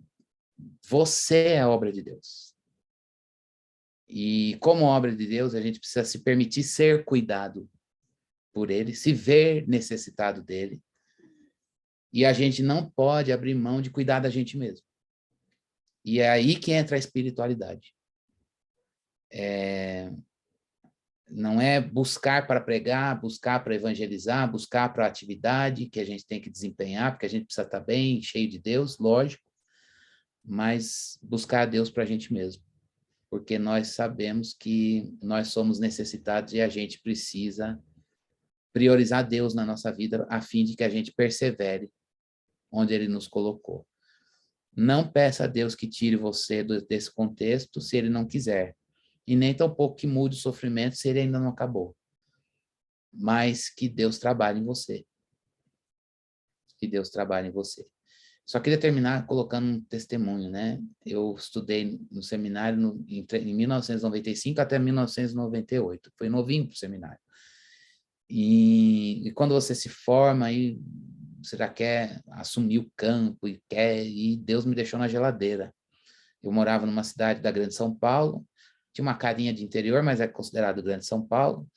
você é a obra de Deus. E como obra de Deus, a gente precisa se permitir ser cuidado por ele, se ver necessitado dele, e a gente não pode abrir mão de cuidar da gente mesmo. E é aí que entra a espiritualidade. Não é buscar para pregar, buscar para evangelizar, buscar para a atividade que a gente tem que desempenhar, porque a gente precisa estar bem, cheio de Deus, lógico, mas buscar a Deus para a gente mesmo, porque nós sabemos que nós somos necessitados e a gente precisa priorizar Deus na nossa vida a fim de que a gente persevere onde Ele nos colocou. Não peça a Deus que tire você desse contexto se Ele não quiser. E nem tampouco que mude o sofrimento se ele ainda não acabou. Mas que Deus trabalhe em você. Que Deus trabalhe em você. Só queria terminar colocando um testemunho, né? Eu estudei no seminário em 1995 até 1998. Foi novinho para o seminário. E quando você se forma, aí você já quer assumir o campo e Deus me deixou na geladeira. Eu morava numa cidade da Grande São Paulo, tinha uma carinha de interior, mas é considerado Grande São Paulo.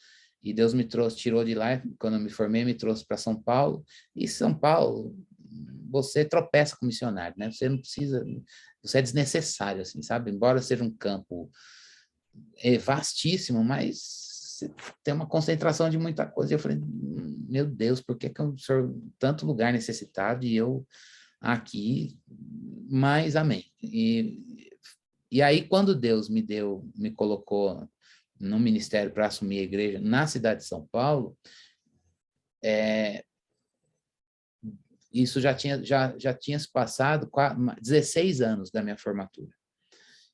E Deus me trouxe, tirou de lá, quando eu me formei, me trouxe para São Paulo. E São Paulo, você tropeça com missionário, né? Você não precisa, você é desnecessário, assim, sabe? Embora seja um campo vastíssimo, mas tem uma concentração de muita coisa. E eu falei, meu Deus, por que o senhor tanto lugar necessitado e eu aqui? Mas amém. E aí, quando Deus me colocou no ministério para assumir a igreja na cidade de São Paulo, isso já tinha se passado 16 anos da minha formatura.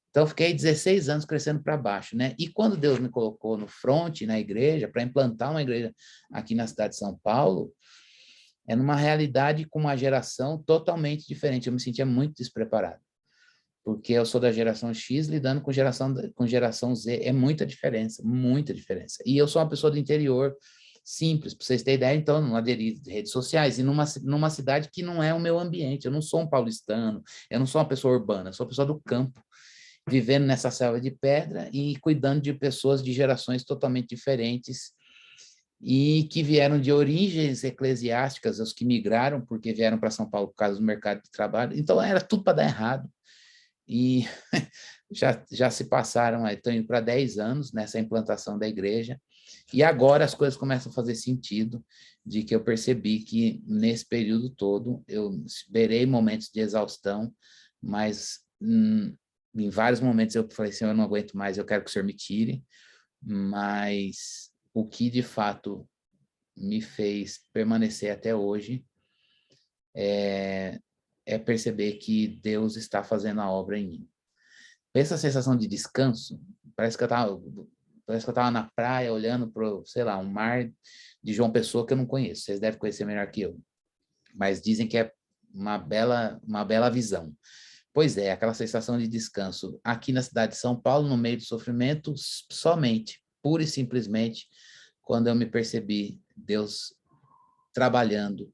Então, eu fiquei 16 anos crescendo para baixo, né? E quando Deus me colocou no front, na igreja, para implantar uma igreja aqui na cidade de São Paulo, é numa realidade com uma geração totalmente diferente. Eu me sentia muito despreparado, porque eu sou da geração X lidando com geração Z. É muita diferença, muita diferença. E eu sou uma pessoa do interior, simples, para vocês terem ideia, então, não aderi às redes sociais, e numa cidade que não é o meu ambiente. Eu não sou um paulistano, eu não sou uma pessoa urbana, eu sou uma pessoa do campo, vivendo nessa selva de pedra e cuidando de pessoas de gerações totalmente diferentes e que vieram de origens eclesiásticas, os que migraram porque vieram para São Paulo por causa do mercado de trabalho. Então, era tudo para dar errado. E já se passaram, estou indo para 10 anos nessa implantação da igreja, e agora as coisas começam a fazer sentido, de que eu percebi que nesse período todo eu esperei momentos de exaustão, mas em vários momentos eu falei assim, eu não aguento mais, eu quero que o Senhor me tire, mas o que de fato me fez permanecer até hoje é perceber que Deus está fazendo a obra em mim. Essa sensação de descanso, parece que eu estava na praia olhando para, sei lá, um mar de João Pessoa que eu não conheço, vocês devem conhecer melhor que eu, mas dizem que é uma bela visão. Pois é, aquela sensação de descanso aqui na cidade de São Paulo, no meio do sofrimento, somente, pura e simplesmente, quando eu me percebi Deus trabalhando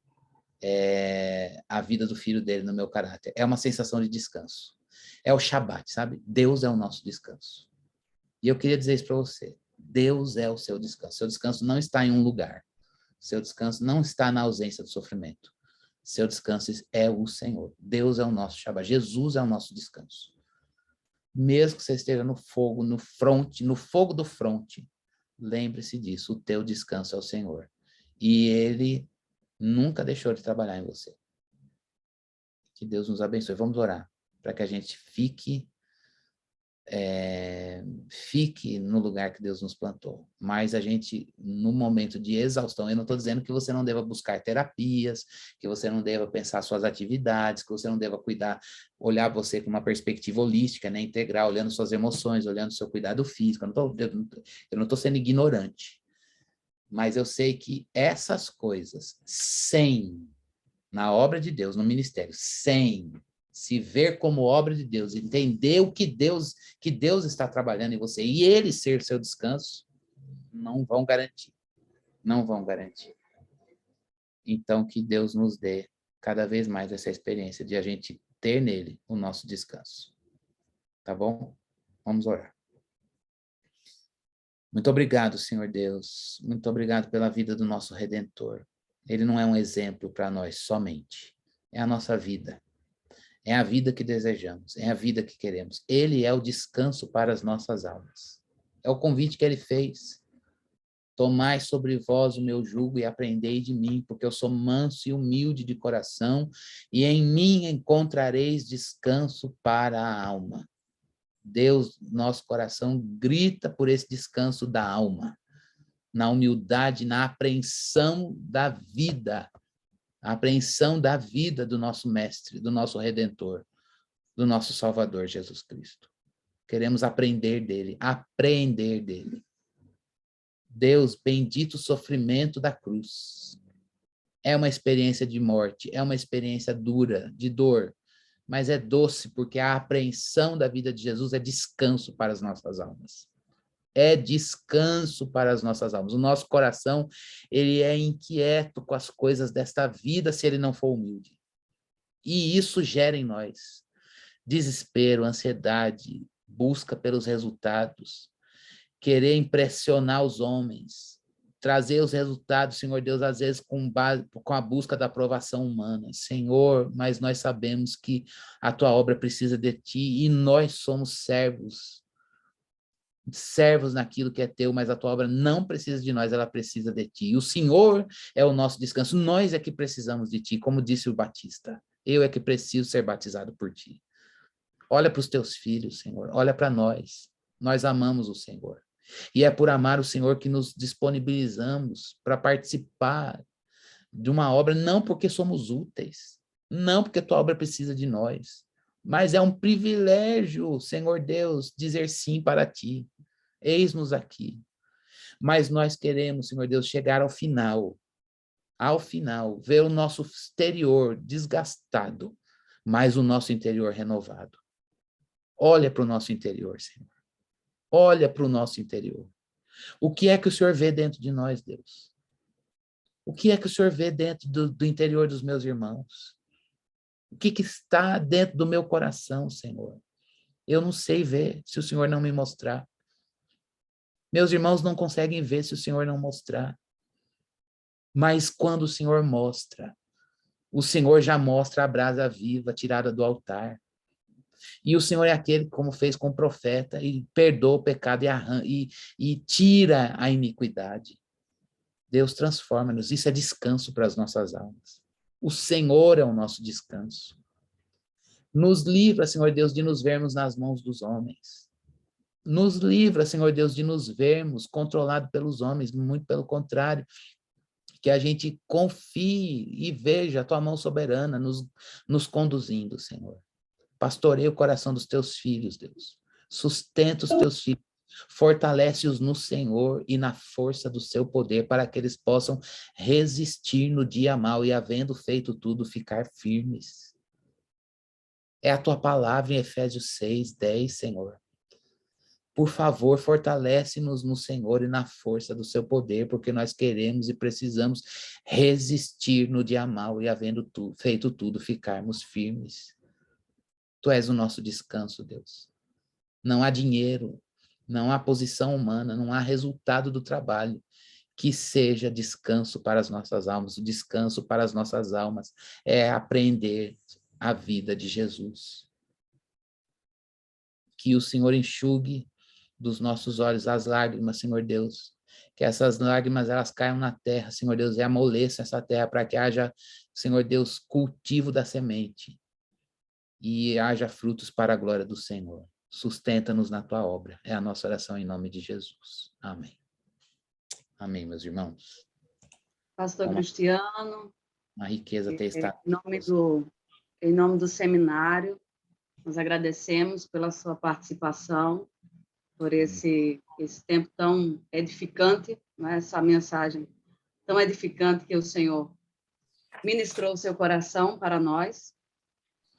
a vida do filho dele no meu caráter. É uma sensação de descanso. É o Shabat, sabe? Deus é o nosso descanso. E eu queria dizer isso para você. Deus é o seu descanso. Seu descanso não está em um lugar. Seu descanso não está na ausência do sofrimento. Seu descanso é o Senhor. Deus é o nosso Shabat. Jesus é o nosso descanso. Mesmo que você esteja no fogo, no fogo do fronte, lembre-se disso. O teu descanso é o Senhor. E Ele nunca deixou de trabalhar em você. Que Deus nos abençoe. Vamos orar para que a gente fique no lugar que Deus nos plantou. Mas a gente, no momento de exaustão, eu não estou dizendo que você não deva buscar terapias, que você não deva pensar suas atividades, que você não deva olhar você com uma perspectiva holística, né, integral, olhando suas emoções, olhando seu cuidado físico. Eu não estou sendo ignorante. Mas eu sei que essas coisas, na obra de Deus, no ministério, sem se ver como obra de Deus, entender o que Deus está trabalhando em você e Ele ser seu descanso, não vão garantir. Não vão garantir. Então, que Deus nos dê cada vez mais essa experiência de a gente ter nele o nosso descanso. Tá bom? Vamos orar. Muito obrigado, Senhor Deus. Muito obrigado pela vida do nosso Redentor. Ele não é um exemplo para nós somente. É a nossa vida. É a vida que desejamos. É a vida que queremos. Ele é o descanso para as nossas almas. É o convite que ele fez. Tomai sobre vós o meu jugo e aprendei de mim, porque eu sou manso e humilde de coração, e em mim encontrareis descanso para a alma. Deus, nosso coração, grita por esse descanso da alma, na humildade, na apreensão da vida, a apreensão da vida do nosso Mestre, do nosso Redentor, do nosso Salvador, Jesus Cristo. Queremos aprender dele, aprender dele. Deus, bendito o sofrimento da cruz. É uma experiência de morte, é uma experiência dura, de dor, mas é doce, porque a apreensão da vida de Jesus é descanso para as nossas almas. É descanso para as nossas almas. O nosso coração, ele é inquieto com as coisas desta vida se ele não for humilde. E isso gera em nós desespero, ansiedade, busca pelos resultados, querer impressionar os homens, trazer os resultados, Senhor Deus, às vezes com a busca da aprovação humana. Senhor, mas nós sabemos que a tua obra precisa de ti e nós somos servos naquilo que é teu, mas a tua obra não precisa de nós, ela precisa de ti. E o Senhor é o nosso descanso, nós é que precisamos de ti, como disse o Batista. Eu é que preciso ser batizado por ti. Olha para os teus filhos, Senhor, olha para nós. Nós amamos o Senhor. E é por amar o Senhor que nos disponibilizamos para participar de uma obra, não porque somos úteis, não porque a tua obra precisa de nós, mas é um privilégio, Senhor Deus, dizer sim para ti. Eis-nos aqui. Mas nós queremos, Senhor Deus, chegar ao final, ver o nosso exterior desgastado, mas o nosso interior renovado. Olha para o nosso interior, Senhor. Olha para o nosso interior. O que é que o Senhor vê dentro de nós, Deus? O que é que o Senhor vê dentro do interior dos meus irmãos? O que está dentro do meu coração, Senhor? Eu não sei ver se o Senhor não me mostrar. Meus irmãos não conseguem ver se o Senhor não mostrar. Mas quando o Senhor mostra, o Senhor já mostra a brasa viva tirada do altar. E o Senhor é aquele, como fez com o profeta, e perdoa o pecado e tira a iniquidade. Deus transforma-nos. Isso é descanso para as nossas almas. O Senhor é o nosso descanso. Nos livra, Senhor Deus, de nos vermos nas mãos dos homens. Nos livra, Senhor Deus, de nos vermos controlados pelos homens, muito pelo contrário, que a gente confie e veja a tua mão soberana nos conduzindo, Senhor. Pastoreia o coração dos teus filhos, Deus. Sustenta os teus filhos. Fortalece-os no Senhor e na força do seu poder, para que eles possam resistir no dia mau e, havendo feito tudo, ficar firmes. É a tua palavra em Efésios 6:10, Senhor. Por favor, fortalece-nos no Senhor e na força do seu poder, porque nós queremos e precisamos resistir no dia mau e, havendo feito tudo, ficarmos firmes. Tu és o nosso descanso, Deus. Não há dinheiro, não há posição humana, não há resultado do trabalho que seja descanso para as nossas almas. O descanso para as nossas almas é aprender a vida de Jesus. Que o Senhor enxugue dos nossos olhos as lágrimas, Senhor Deus. Que essas lágrimas, elas caiam na terra, Senhor Deus, e amoleçam essa terra para que haja, Senhor Deus, cultivo da semente e haja frutos para a glória do Senhor. Sustenta-nos na tua obra. É a nossa oração em nome de Jesus. Amém. Amém, meus irmãos. Pastor Cristiano, Uma riqueza ter estado. Em nome do seminário, nós agradecemos pela sua participação, por esse tempo tão edificante, né? Essa mensagem tão edificante que o Senhor ministrou o seu coração para nós.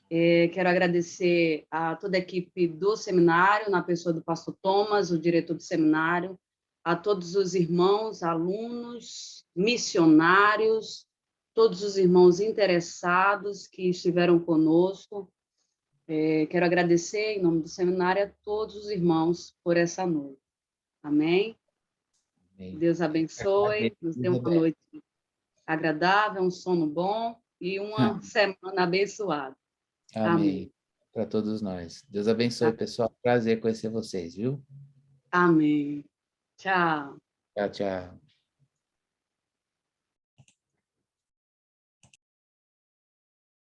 Quero agradecer a toda a equipe do seminário, na pessoa do pastor Thomas, o diretor do seminário, a todos os irmãos, alunos, missionários, todos os irmãos interessados que estiveram conosco. Quero agradecer, em nome do seminário, a todos os irmãos por essa noite. Amém? Amém. Deus abençoe, nos dê uma noite agradável, um sono bom e uma semana abençoada. Amém. Para todos nós. Deus abençoe, pessoal. Prazer conhecer vocês, viu? Amém. Tchau. Tchau, tchau.